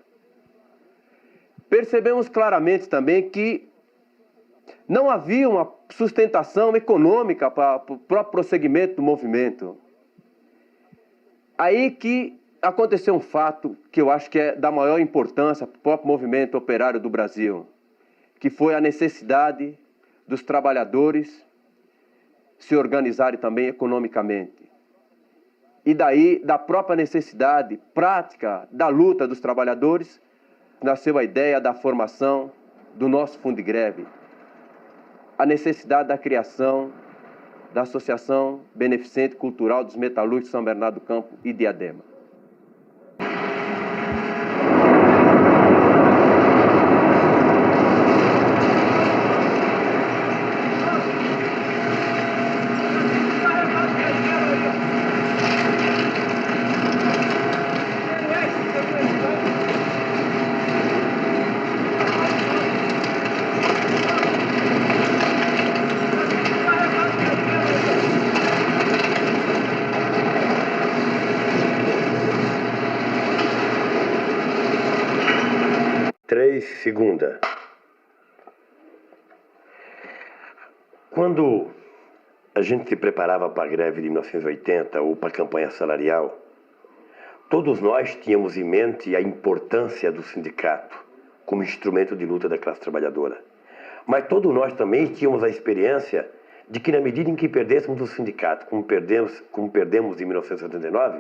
percebemos claramente também que não havia uma sustentação econômica para o próprio prosseguimento do movimento. Aí que aconteceu um fato que eu acho que é da maior importância para o próprio movimento operário do Brasil, que foi a necessidade dos trabalhadores se organizarem também economicamente. E daí, da própria necessidade prática da luta dos trabalhadores, nasceu a ideia da formação do nosso fundo de greve. A necessidade da criação da Associação Beneficente Cultural dos Metalúrgicos de São Bernardo do Campo e Diadema. Segunda. Quando a gente se preparava para a greve de 1980 ou para a campanha salarial, todos nós tínhamos em mente a importância do sindicato como instrumento de luta da classe trabalhadora. Mas todos nós também tínhamos a experiência de que na medida em que perdêssemos o sindicato, como perdemos em 1979,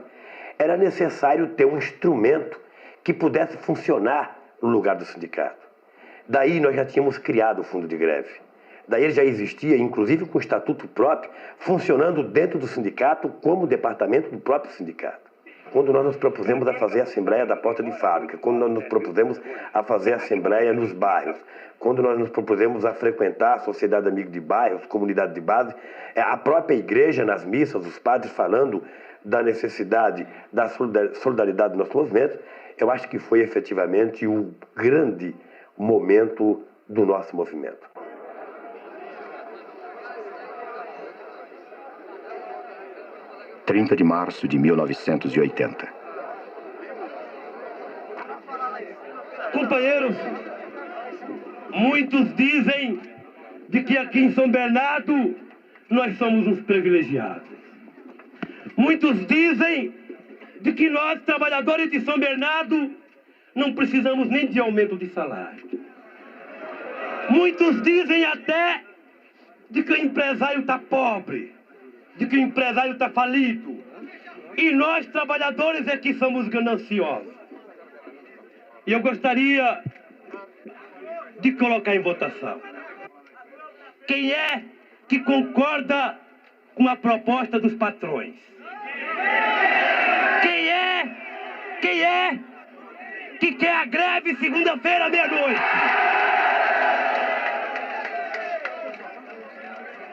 era necessário ter um instrumento que pudesse funcionar no lugar do sindicato. Daí nós já tínhamos criado o fundo de greve. Daí ele já existia, inclusive com estatuto próprio, funcionando dentro do sindicato como departamento do próprio sindicato. Quando nós nos propusemos a fazer a assembleia da porta de fábrica, quando nós nos propusemos a fazer a assembleia nos bairros, quando nós nos propusemos a frequentar a sociedade amigo de bairros, comunidade de base, a própria igreja nas missas, os padres falando da necessidade da solidariedade do nosso movimento, eu acho que foi efetivamente o grande momento do nosso movimento. – 30 de março de 1980. Companheiros, muitos dizem de que aqui em São Bernardo nós somos uns privilegiados. Muitos dizem de que nós, trabalhadores de São Bernardo, não precisamos nem de aumento de salário. Muitos dizem até de que o empresário está pobre, de que o empresário está falido. E nós, trabalhadores, é que somos gananciosos. E eu gostaria de colocar em votação. Quem é que concorda com a proposta dos patrões? Quem é que quer a greve segunda-feira à meia-noite?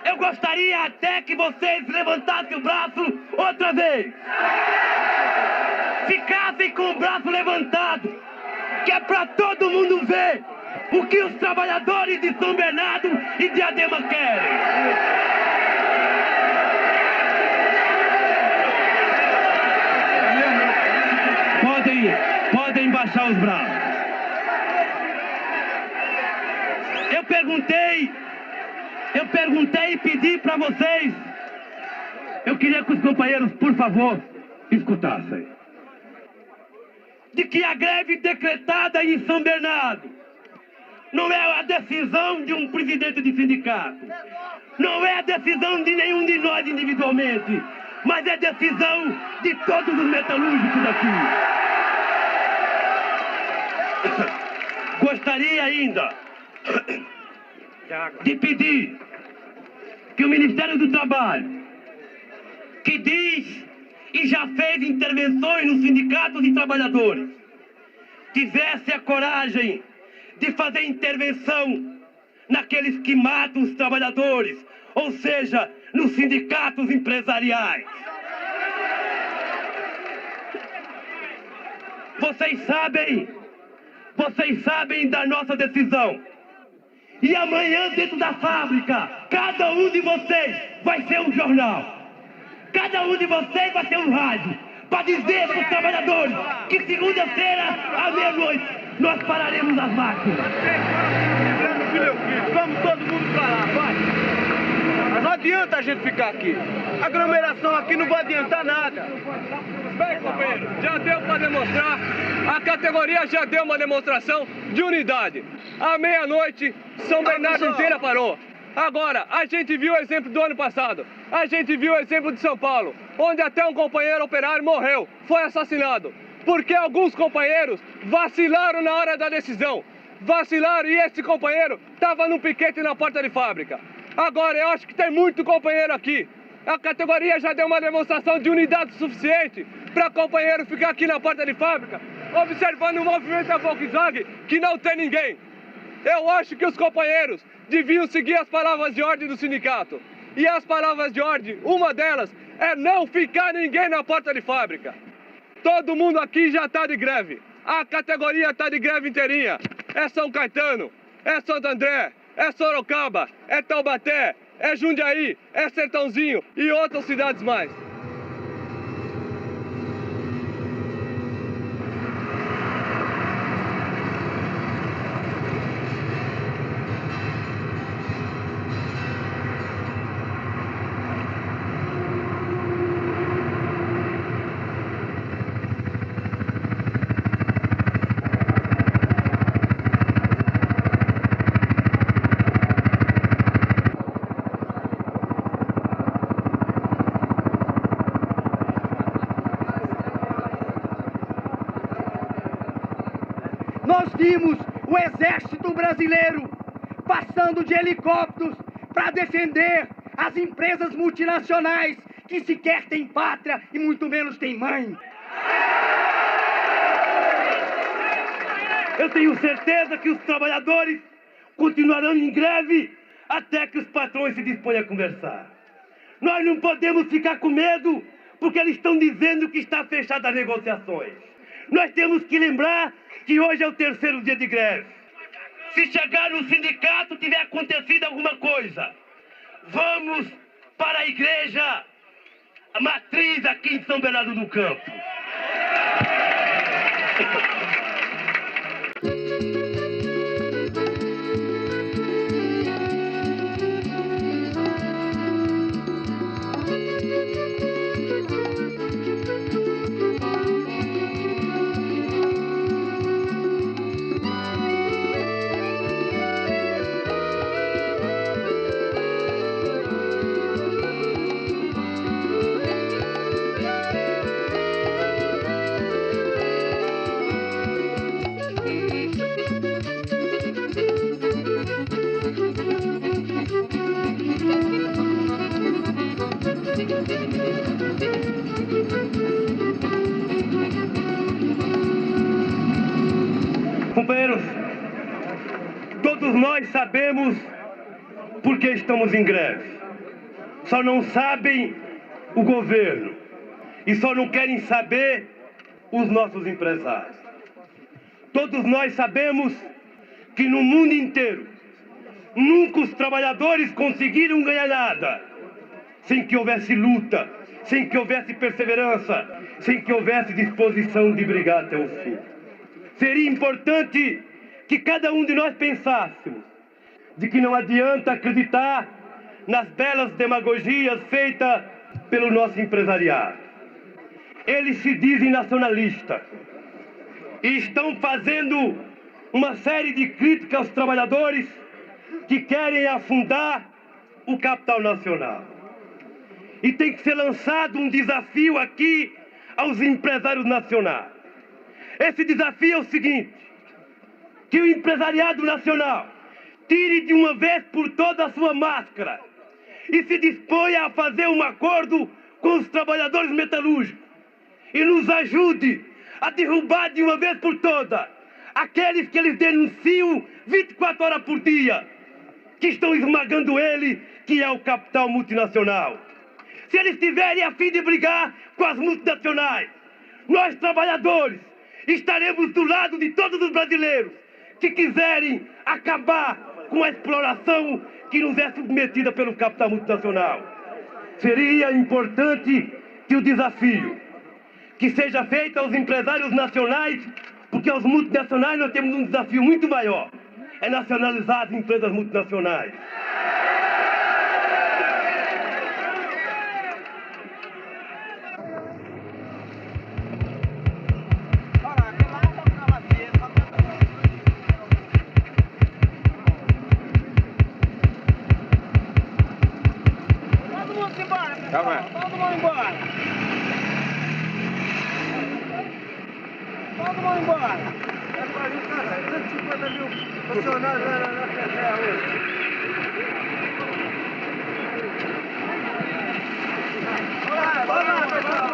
Eu gostaria até que vocês levantassem o braço outra vez. Ficassem com o braço levantado, que é para todo mundo ver o que os trabalhadores de São Bernardo e Diadema querem. Podem baixar os braços. Eu perguntei e pedi para vocês. Eu queria que os companheiros, por favor, escutassem. De que a greve decretada em São Bernardo não é a decisão de um presidente de sindicato, não é a decisão de nenhum de nós individualmente, mas é decisão de todos os metalúrgicos daqui. Gostaria ainda de pedir que o Ministério do Trabalho, que diz e já fez intervenções nos sindicatos e trabalhadores, tivesse a coragem de fazer intervenção naqueles que matam os trabalhadores, ou seja, nos sindicatos empresariais. Vocês sabem da nossa decisão. E amanhã, dentro da fábrica, cada um de vocês vai ser um jornal. Cada um de vocês vai ter um rádio para dizer para os trabalhadores que segunda-feira à meia-noite nós pararemos as máquinas. Vamos todo mundo pra lá, vai. Não adianta a gente ficar aqui. A aglomeração aqui não vai adiantar nada. Bem, companheiro, já deu para demonstrar, a categoria já deu uma demonstração de unidade. À meia-noite, São Bernardo inteira parou. Agora, a gente viu o exemplo do ano passado, a gente viu o exemplo de São Paulo, onde até um companheiro operário morreu, foi assassinado, porque alguns companheiros vacilaram na hora da decisão. Vacilaram e esse companheiro estava num piquete na porta de fábrica. Agora, eu acho que tem muito companheiro aqui. A categoria já deu uma demonstração de unidade suficiente para companheiro ficar aqui na porta de fábrica, observando o movimento da Volkswagen, que não tem ninguém. Eu acho que os companheiros deviam seguir as palavras de ordem do sindicato. E as palavras de ordem, uma delas, é não ficar ninguém na porta de fábrica. Todo mundo aqui já está de greve. A categoria está de greve inteirinha. É São Caetano, é Santo André, é Sorocaba, é Taubaté, é Jundiaí, é Sertãozinho e outras cidades mais. Nós vimos o exército brasileiro passando de helicópteros para defender as empresas multinacionais que sequer têm pátria e muito menos têm mãe. Eu tenho certeza que os trabalhadores continuarão em greve até que os patrões se disponham a conversar. Nós não podemos ficar com medo porque eles estão dizendo que está fechada as negociações. Nós temos que lembrar que hoje é o 3º dia de greve. Se chegar no sindicato tiver acontecido alguma coisa, vamos para a igreja matriz aqui em São Bernardo do Campo. Companheiros, todos nós sabemos por que estamos em greve. Só não sabem o governo e só não querem saber os nossos empresários. Todos nós sabemos que no mundo inteiro nunca os trabalhadores conseguiram ganhar nada sem que houvesse luta, sem que houvesse perseverança, sem que houvesse disposição de brigar até o fim. Seria importante que cada um de nós pensássemos de que não adianta acreditar nas belas demagogias feitas pelo nosso empresariado. Eles se dizem nacionalistas e estão fazendo uma série de críticas aos trabalhadores que querem afundar o capital nacional. E tem que ser lançado um desafio aqui aos empresários nacionais. Esse desafio é o seguinte: que o empresariado nacional tire de uma vez por todas a sua máscara e se disponha a fazer um acordo com os trabalhadores metalúrgicos e nos ajude a derrubar de uma vez por todas aqueles que eles denunciam 24 horas por dia, que estão esmagando ele, que é o capital multinacional. Se eles tiverem a fim de brigar com as multinacionais, nós trabalhadores estaremos do lado de todos os brasileiros que quiserem acabar com a exploração que nos é submetida pelo capital multinacional. Seria importante que o desafio que seja feito aos empresários nacionais Porque aos multinacionais nós temos um desafio muito maior. É nacionalizar as empresas multinacionais. Todo mundo embora, pessoal. Calma. Todo mundo embora. Todo mundo embora. 150 mil funcionários na CFE hoje. Vai lá, pessoal.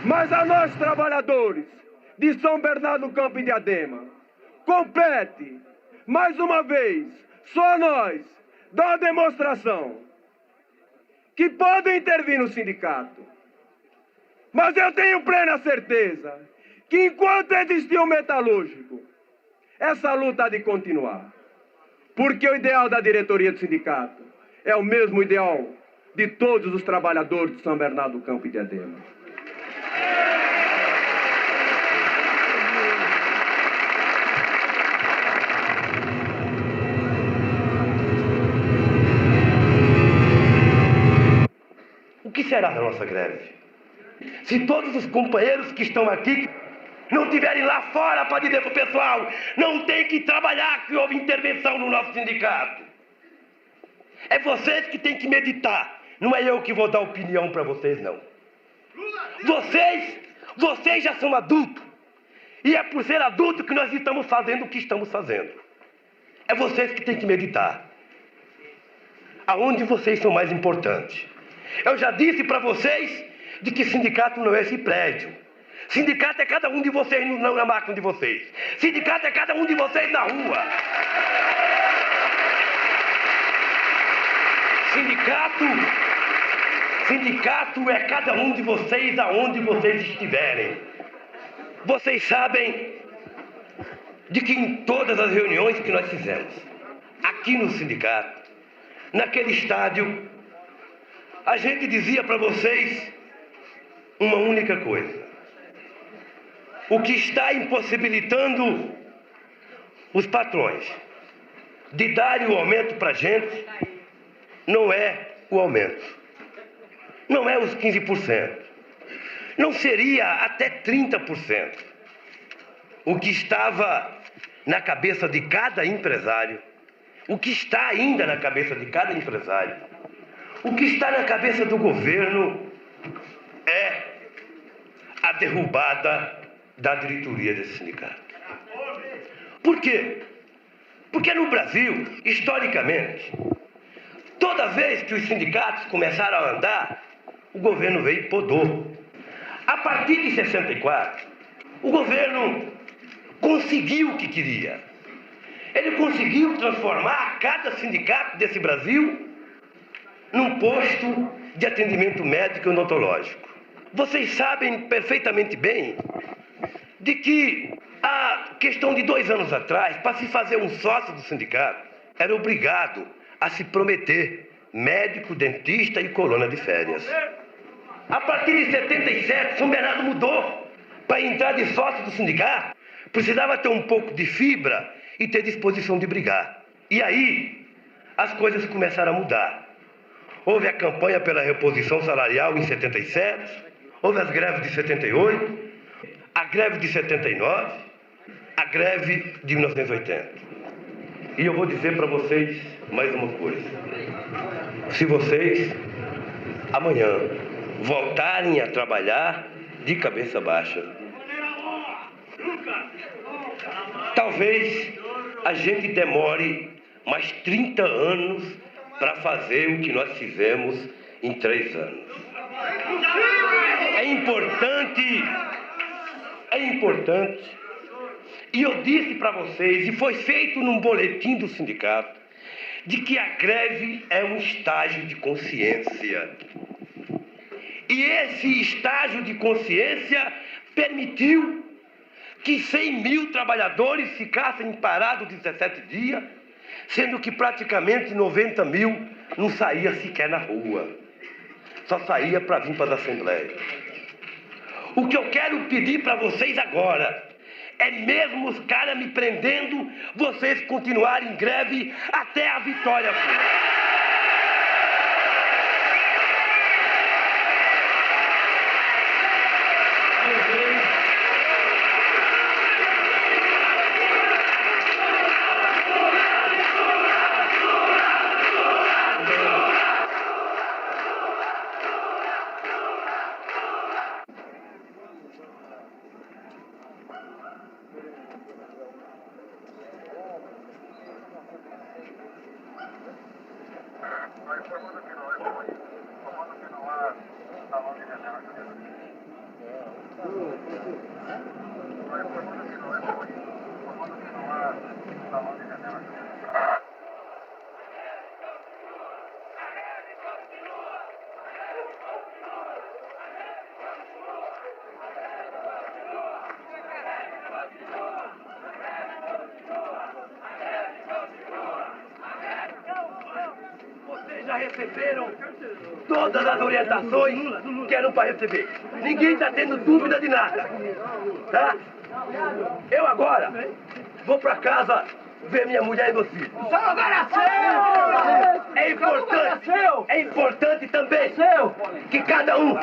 Mas a nós, trabalhadores de São Bernardo do Campo e Diadema, compete, mais uma vez, só nós, dar uma demonstração que podem intervir no sindicato. Mas eu tenho plena certeza que enquanto existir o metalúrgico, essa luta há de continuar. Porque o ideal da diretoria do sindicato é o mesmo ideal de todos os trabalhadores de São Bernardo do Campo e Diadema. O que será da nossa greve? Se todos os companheiros que estão aqui não estiverem lá fora para dizer para o pessoal, não tem que trabalhar, que houve intervenção no nosso sindicato. É vocês que têm que meditar. Não é eu que vou dar opinião para vocês, não. Vocês já são adultos. E é por ser adulto que nós estamos fazendo o que estamos fazendo. É vocês que têm que meditar. Aonde vocês são mais importantes. Eu já disse para vocês de que sindicato não é esse prédio. Sindicato é cada um de vocês na máquina de vocês. Sindicato é cada um de vocês na rua. Sindicato é cada um de vocês aonde vocês estiverem. Vocês sabem de que em todas as reuniões que nós fizemos, aqui no sindicato, naquele estádio, a gente dizia para vocês uma única coisa. O que está impossibilitando os patrões de darem o aumento para a gente não é o aumento. Não é os 15%. Não seria até 30%. O que estava na cabeça de cada empresário, o que está ainda na cabeça de cada empresário, o que está na cabeça do governo é a derrubada da diretoria desse sindicato. Por quê? Porque no Brasil, historicamente, toda vez que os sindicatos começaram a andar, o governo veio e podou. A partir de 64, o governo conseguiu o que queria. Ele conseguiu transformar cada sindicato desse Brasil num posto de atendimento médico e odontológico. Vocês sabem perfeitamente bem de que a questão de 2 anos atrás, para se fazer um sócio do sindicato, era obrigado a se prometer médico, dentista e coluna de férias. A partir de 77, São Bernardo mudou. Para entrar de sócio do sindicato, precisava ter um pouco de fibra e ter disposição de brigar. E aí, as coisas começaram a mudar. Houve a campanha pela reposição salarial em 77, houve as greves de 78, a greve de 79, a greve de 1980. E eu vou dizer para vocês mais uma coisa. Se vocês, amanhã, voltarem a trabalhar de cabeça baixa, talvez a gente demore mais 30 anos para fazer o que nós fizemos em 3 anos. É importante, e eu disse para vocês, e foi feito num boletim do sindicato, de que a greve é um estágio de consciência. E esse estágio de consciência permitiu que 100 mil trabalhadores ficassem parados 17 dias, sendo que praticamente 90 mil não saía sequer na rua. Só saía para vir para as assembleias. O que eu quero pedir para vocês agora é, mesmo os caras me prendendo, vocês continuarem em greve até a vitória. Já receberam todas as orientações que eram para receber. Ninguém está tendo dúvida de nada. Tá? Eu agora vou para casa ver minha mulher e meus filhos. É importante também que cada um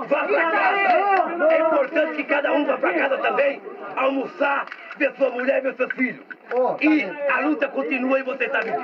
vá para casa. É importante que cada um vá para casa também almoçar, ver sua mulher e ver seus filhos. E a luta continua e você está vendo.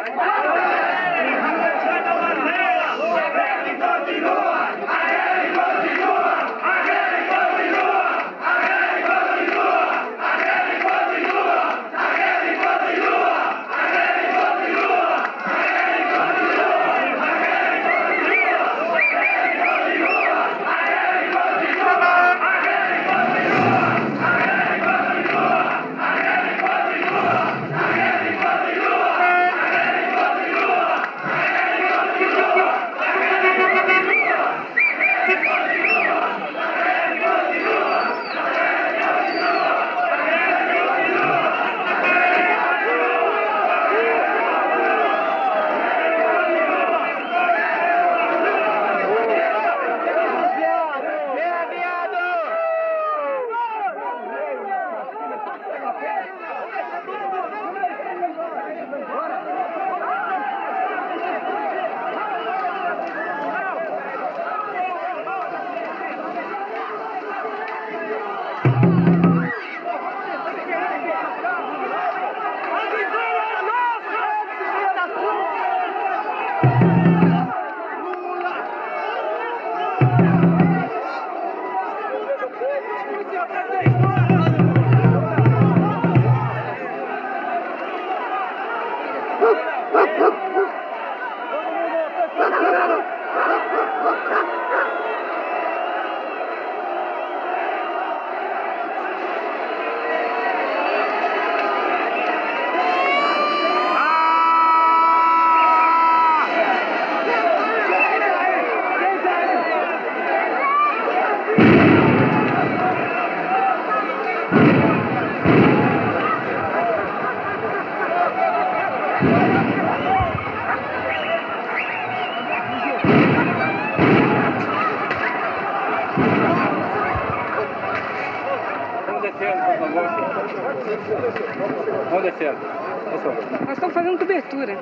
Vamos descendo, por favor. Nós estamos fazendo cobertura.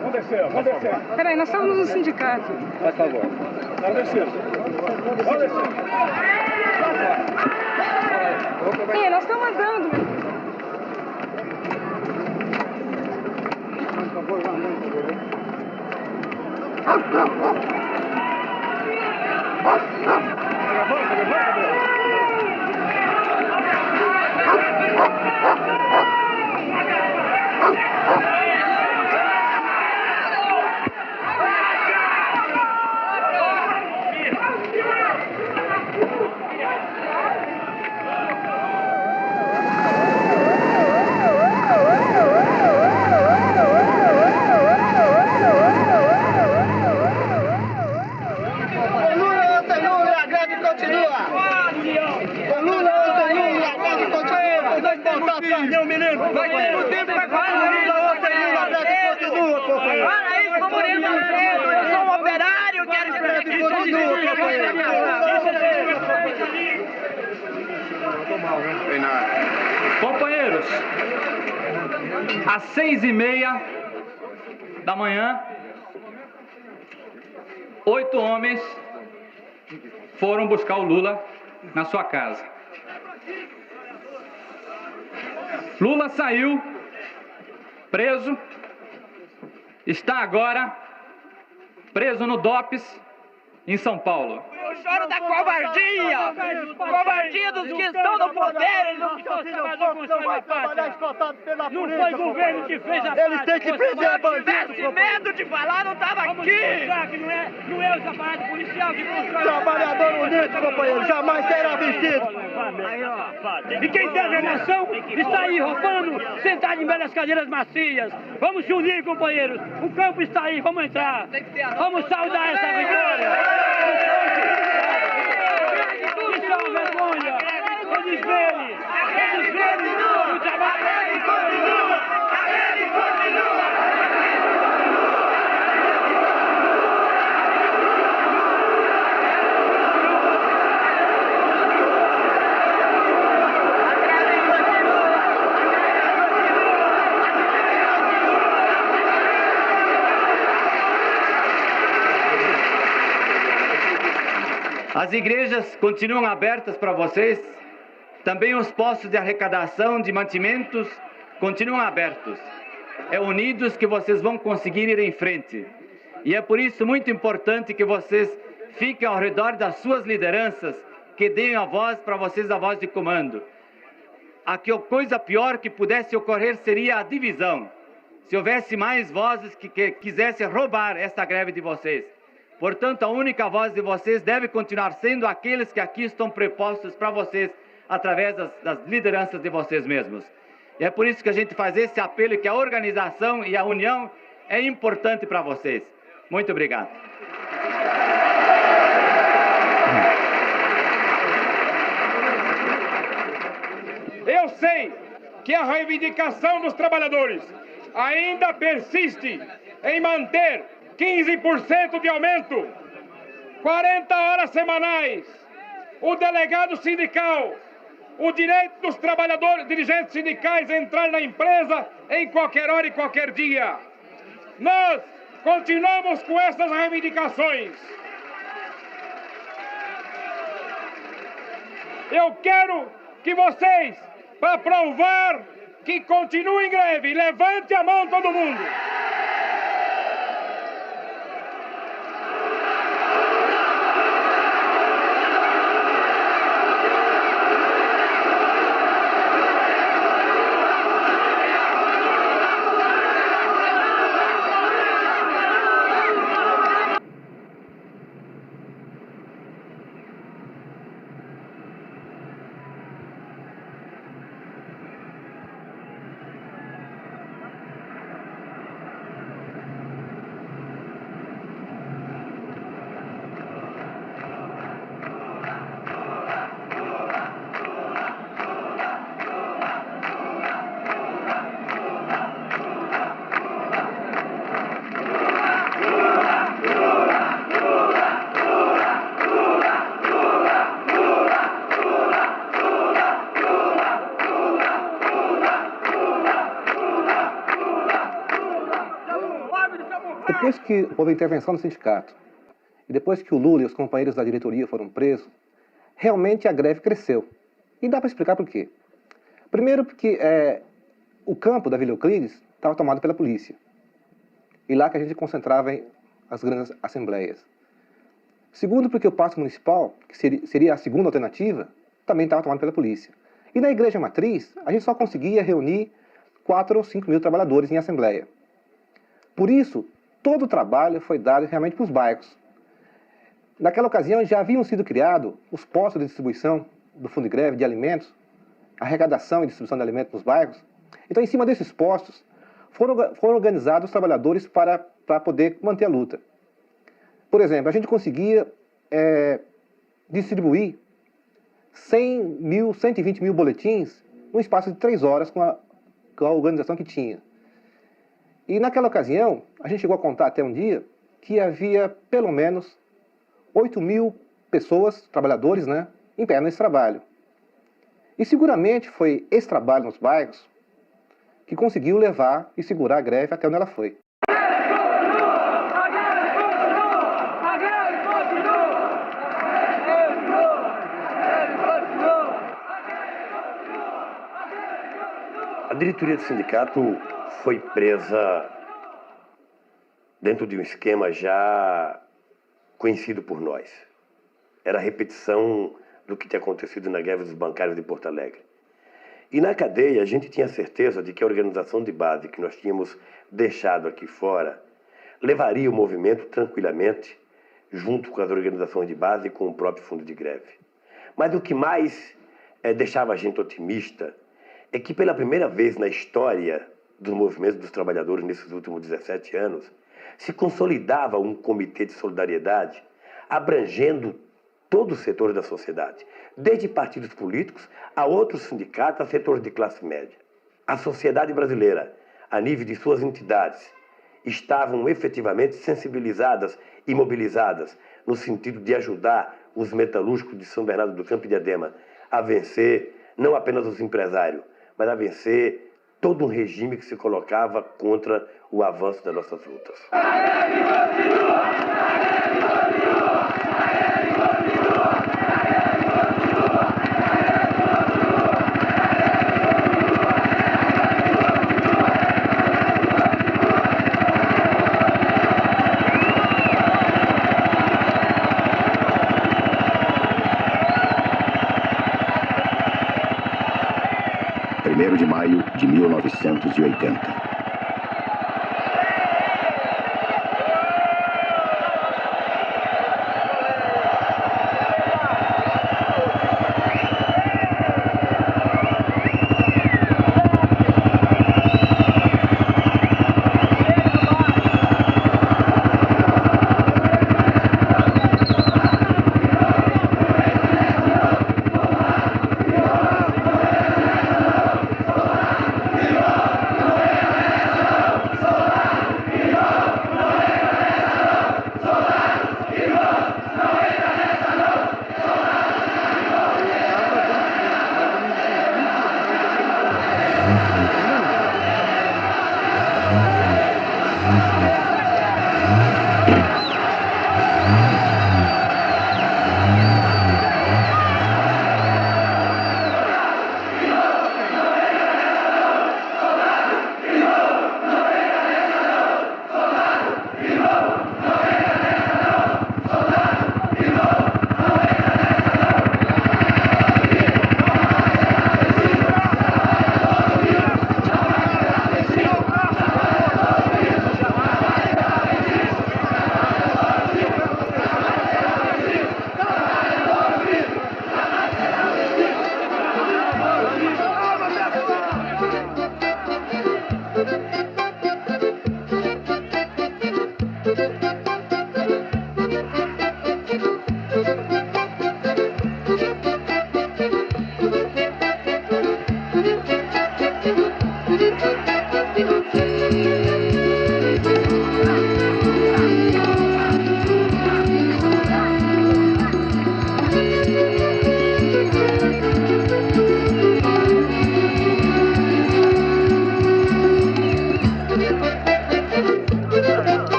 Vamos descer. Peraí, nós estamos no sindicato. Por favor. Vamos descendo. Sim, nós estamos andando. Não, menino. Vai ter um tempo pra continua, companheiro. Olha isso, comunismo aceso. Eu sou um operário, eu quero escrever Companheiros, às 6h30 da manhã, 8 homens foram buscar o Lula na sua casa. Lula saiu preso, está agora preso no DOPS, em São Paulo. Eu choro da covardia! Covardia dos que estão no poder! Eles não vai trabalhar escoltado pela polícia. Não foi o governo que fez a Eles têm que prender a bandido. Se tivesse medo de falar, não estava aqui! Vamos mostrar que não é os aparatos policiais que constrói... Trabalhador unido, companheiro, jamais será vencido. E quem deve a nação está aí roubando, sentado em belas cadeiras macias. Vamos se unir, companheiros. O campo está aí, vamos entrar. Vamos saudar essa vitória. Isso é uma vergonha. Eles verem o trabalho. As igrejas continuam abertas para vocês, também os postos de arrecadação de mantimentos continuam abertos. É unidos que vocês vão conseguir ir em frente. E é por isso muito importante que vocês fiquem ao redor das suas lideranças, que deem a voz para vocês, a voz de comando. A coisa pior que pudesse ocorrer seria a divisão. Se houvesse mais vozes que quisessem roubar esta greve de vocês. Portanto, a única voz de vocês deve continuar sendo aqueles que aqui estão prepostos para vocês, através das lideranças de vocês mesmos. E é por isso que a gente faz esse apelo, que a organização e a união é importante para vocês. Muito obrigado. Eu sei que a reivindicação dos trabalhadores ainda persiste em manter 15% de aumento, 40 horas semanais, o delegado sindical, o direito dos trabalhadores, dirigentes sindicais a entrar na empresa em qualquer hora e qualquer dia. Nós continuamos com essas reivindicações. Eu quero que vocês, para provar que continuem em greve, levante a mão todo mundo. Depois que houve a intervenção do sindicato, e depois que o Lula e os companheiros da diretoria foram presos, realmente a greve cresceu. E dá para explicar por quê. Primeiro porque o campo da Vila Euclides estava tomado pela polícia. E lá que a gente concentrava as grandes assembleias. Segundo porque o Paço Municipal, que seria a segunda alternativa, também estava tomado pela polícia. E na Igreja Matriz, a gente só conseguia reunir 4 ou 5 mil trabalhadores em assembleia. Por isso, todo o trabalho foi dado realmente para os bairros. Naquela ocasião já haviam sido criados os postos de distribuição do Fundo de Greve de alimentos, arrecadação e distribuição de alimentos nos bairros. Então, em cima desses postos, foram organizados os trabalhadores para poder manter a luta. Por exemplo, a gente conseguia distribuir 100 mil, 120 mil boletins num espaço de 3 horas com a organização que tinha. E naquela ocasião, a gente chegou a contar até um dia que havia pelo menos 8.000 pessoas, trabalhadores, né, em pé nesse trabalho. E seguramente foi esse trabalho nos bairros que conseguiu levar e segurar a greve até onde ela foi. A diretoria do sindicato foi presa dentro de um esquema já conhecido por nós. Era a repetição do que tinha acontecido na greve dos bancários de Porto Alegre. E na cadeia a gente tinha certeza de que a organização de base que nós tínhamos deixado aqui fora levaria o movimento tranquilamente junto com as organizações de base e com o próprio fundo de greve. Mas o que mais deixava a gente otimista é que pela primeira vez na história dos movimentos dos trabalhadores nesses últimos 17 anos, se consolidava um comitê de solidariedade abrangendo todo o setor da sociedade, desde partidos políticos a outros sindicatos, a setores de classe média. A sociedade brasileira, a nível de suas entidades, estavam efetivamente sensibilizadas e mobilizadas no sentido de ajudar os metalúrgicos de São Bernardo do Campo e Diadema a vencer não apenas os empresários, mas a vencer todo um regime que se colocava contra o avanço das nossas lutas. Primeiro de maio de 1980.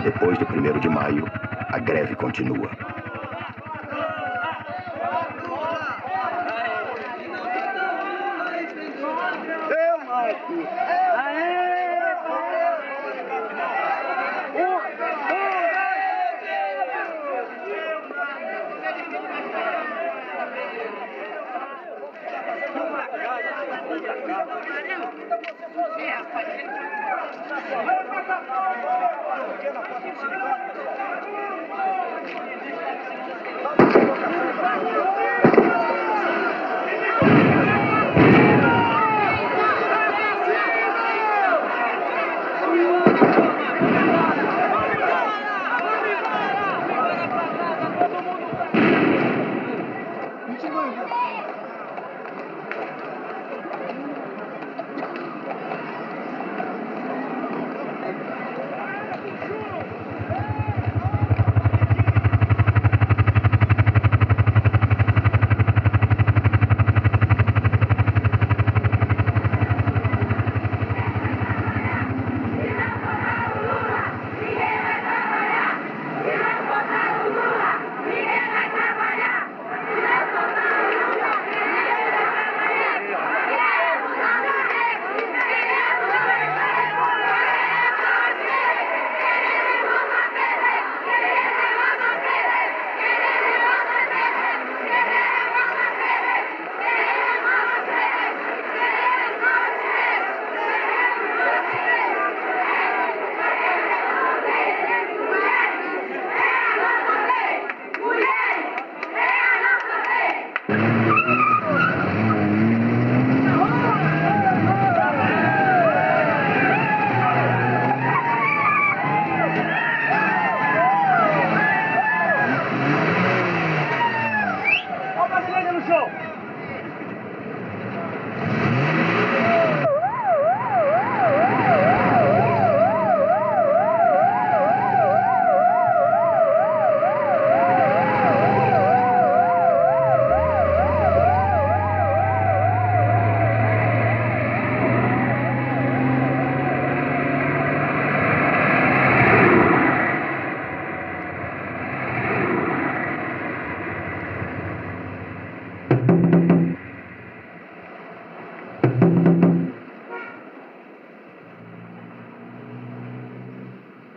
Depois do 1º de maio, a greve continua.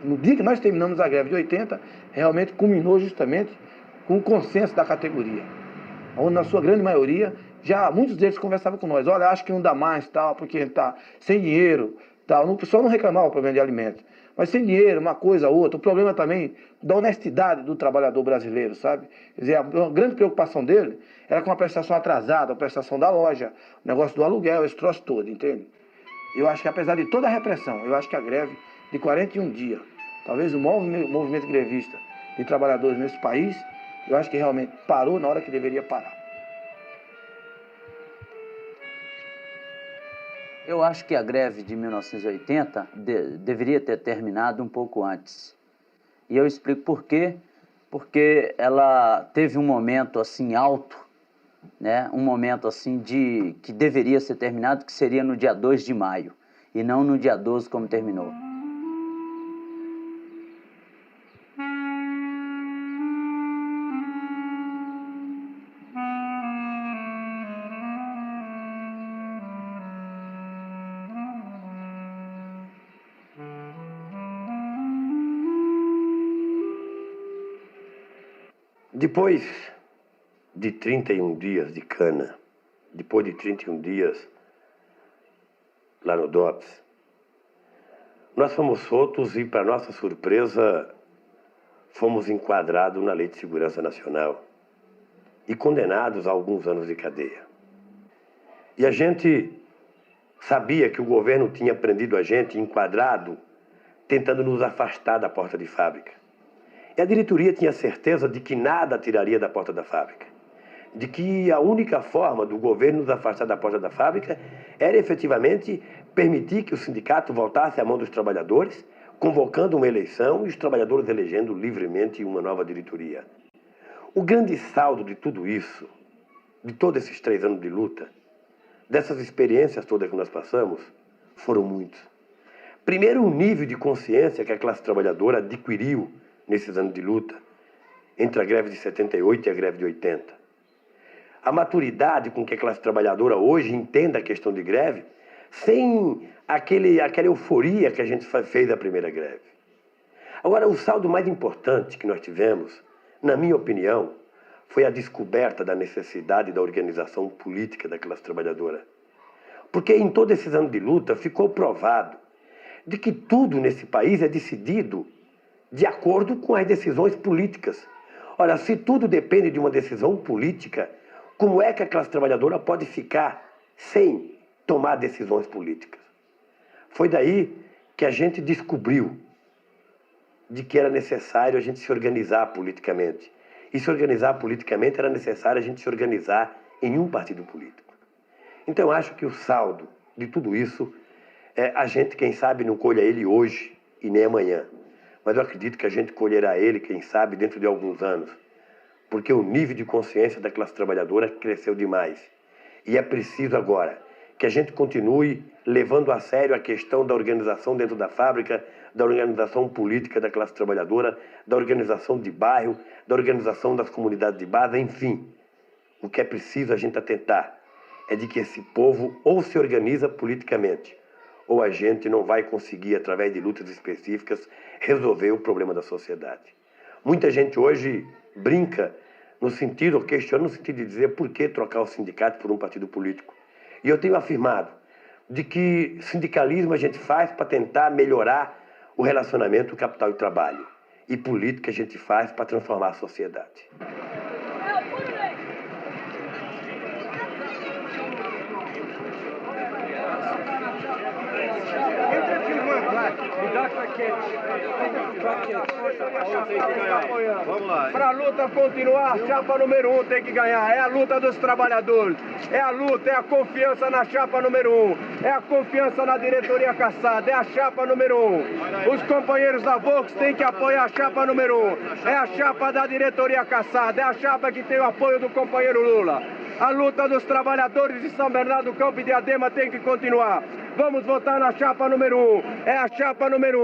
No dia que nós terminamos a greve de 80, realmente culminou justamente com o consenso da categoria, onde na sua grande maioria, já muitos deles conversavam com nós, olha, acho que não dá mais, tal, porque ele está sem dinheiro, tal. O pessoal não reclamava do problema de alimentos, mas sem dinheiro, uma coisa, outra, o problema também da honestidade do trabalhador brasileiro, sabe? Quer dizer, a grande preocupação dele era com a prestação atrasada, a prestação da loja, o negócio do aluguel, esse troço todo, entende? Eu acho que apesar de toda a repressão, eu acho que a greve de 41 dias, talvez o maior movimento grevista de trabalhadores nesse país, eu acho que realmente parou na hora que deveria parar. Eu acho que a greve de 1980 deveria ter terminado um pouco antes. E eu explico por quê. Porque ela teve um momento assim alto, né? Um momento assim que deveria ser terminado, que seria no dia 2 de maio, e não no dia 12 como terminou. Depois de 31 dias de cana, depois de 31 dias lá no DOPS, nós fomos soltos e, para nossa surpresa, fomos enquadrados na Lei de Segurança Nacional e condenados a alguns anos de cadeia. E a gente sabia que o governo tinha prendido a gente, enquadrado, tentando nos afastar da porta de fábrica. E a diretoria tinha certeza de que nada tiraria da porta da fábrica. De que a única forma do governo nos afastar da porta da fábrica era efetivamente permitir que o sindicato voltasse à mão dos trabalhadores, convocando uma eleição e os trabalhadores elegendo livremente uma nova diretoria. O grande saldo de tudo isso, de todos esses 3 anos de luta, dessas experiências todas que nós passamos, foram muitos. Primeiro, o nível de consciência que a classe trabalhadora adquiriu nesses anos de luta, entre a greve de 78 e a greve de 80. A maturidade com que a classe trabalhadora hoje entende a questão de greve, sem aquela euforia que a gente fez da primeira greve. Agora, o saldo mais importante que nós tivemos, na minha opinião, foi a descoberta da necessidade da organização política da classe trabalhadora. Porque em todos esses anos de luta ficou provado de que tudo nesse país é decidido de acordo com as decisões políticas. Ora, se tudo depende de uma decisão política, como é que a classe trabalhadora pode ficar sem tomar decisões políticas? Foi daí que a gente descobriu de que era necessário a gente se organizar politicamente. E se organizar politicamente era necessário a gente se organizar em um partido político. Então eu acho que o saldo de tudo isso, a gente, quem sabe, não colha ele hoje e nem amanhã. Mas eu acredito que a gente colherá ele, quem sabe, dentro de alguns anos. Porque o nível de consciência da classe trabalhadora cresceu demais. E é preciso agora que a gente continue levando a sério a questão da organização dentro da fábrica, da organização política da classe trabalhadora, da organização de bairro, da organização das comunidades de base, enfim. O que é preciso a gente atentar é de que esse povo ou se organiza politicamente, ou a gente não vai conseguir, através de lutas específicas, resolver o problema da sociedade. Muita gente hoje brinca no sentido, ou questiona no sentido de dizer por que trocar o sindicato por um partido político. E eu tenho afirmado de que sindicalismo a gente faz para tentar melhorar o relacionamento capital e trabalho. E política a gente faz para transformar a sociedade. Vamos lá. Para a luta continuar, a chapa número 1 tem que ganhar. É a luta dos trabalhadores. É a luta, é a confiança na chapa número 1. É a confiança na diretoria caçada. É a chapa número 1. Os companheiros da Vox têm que apoiar a chapa número 1. É a chapa da diretoria caçada. É a chapa que tem o apoio do companheiro Lula. A luta dos trabalhadores de São Bernardo do Campo e Diadema tem que continuar. Vamos votar na chapa número 1. É a chapa número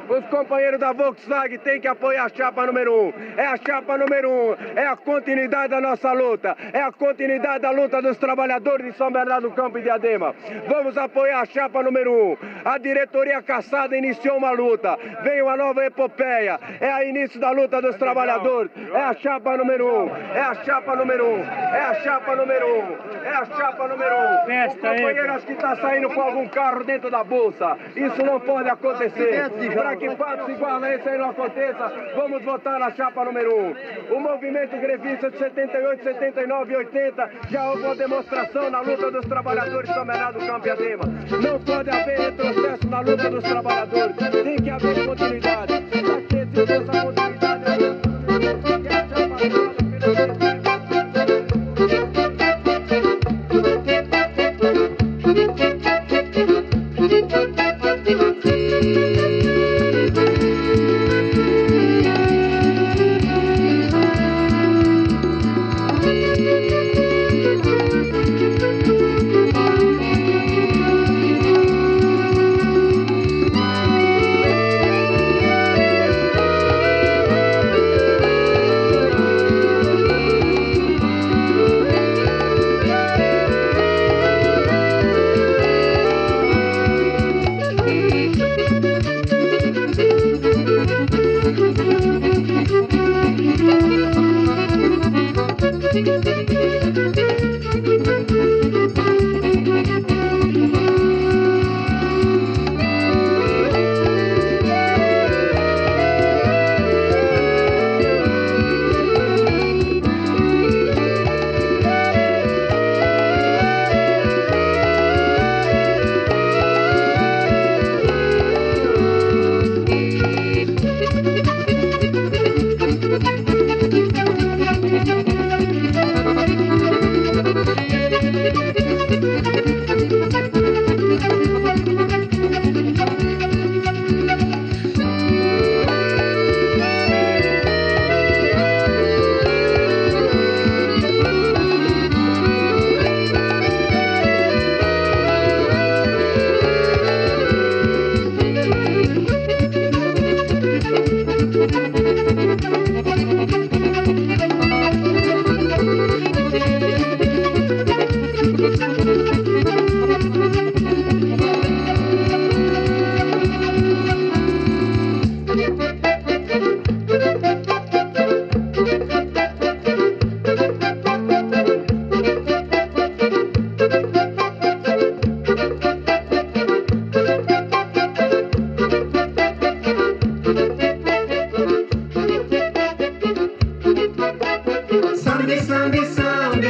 1. Os companheiros da Volkswagen têm que apoiar a chapa número 1. É a chapa número 1. É a continuidade da nossa luta. É a continuidade da luta dos trabalhadores de São Bernardo do Campo e Diadema. Vamos apoiar a chapa número 1. A diretoria caçada iniciou uma luta. Vem uma nova epopeia. É o início da luta dos trabalhadores. É a chapa número 1. É a chapa número 1. É a chapa número 1. É a chapa número 1. O companheiro acho que está saindo com algum carro dentro da bolsa. Isso não pode acontecer. Para que fatos igual a esse aí não aconteça, vamos votar na chapa número 1. O movimento grevista de 78, 79 e 80 já houve uma demonstração na luta dos trabalhadores de São Bernardo do Campo e Diadema. Não pode haver retrocesso na luta dos trabalhadores. Tem que haver continuidade. Para que exista essa continuidade, que a chapa pela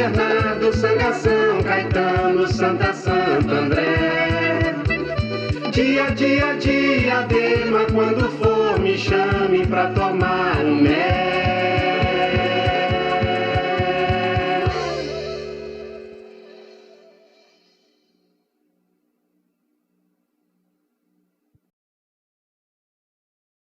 Bernardo, Sangação, Caetano, Santa André. Dia, Diadema, quando for me chame pra tomar um mel.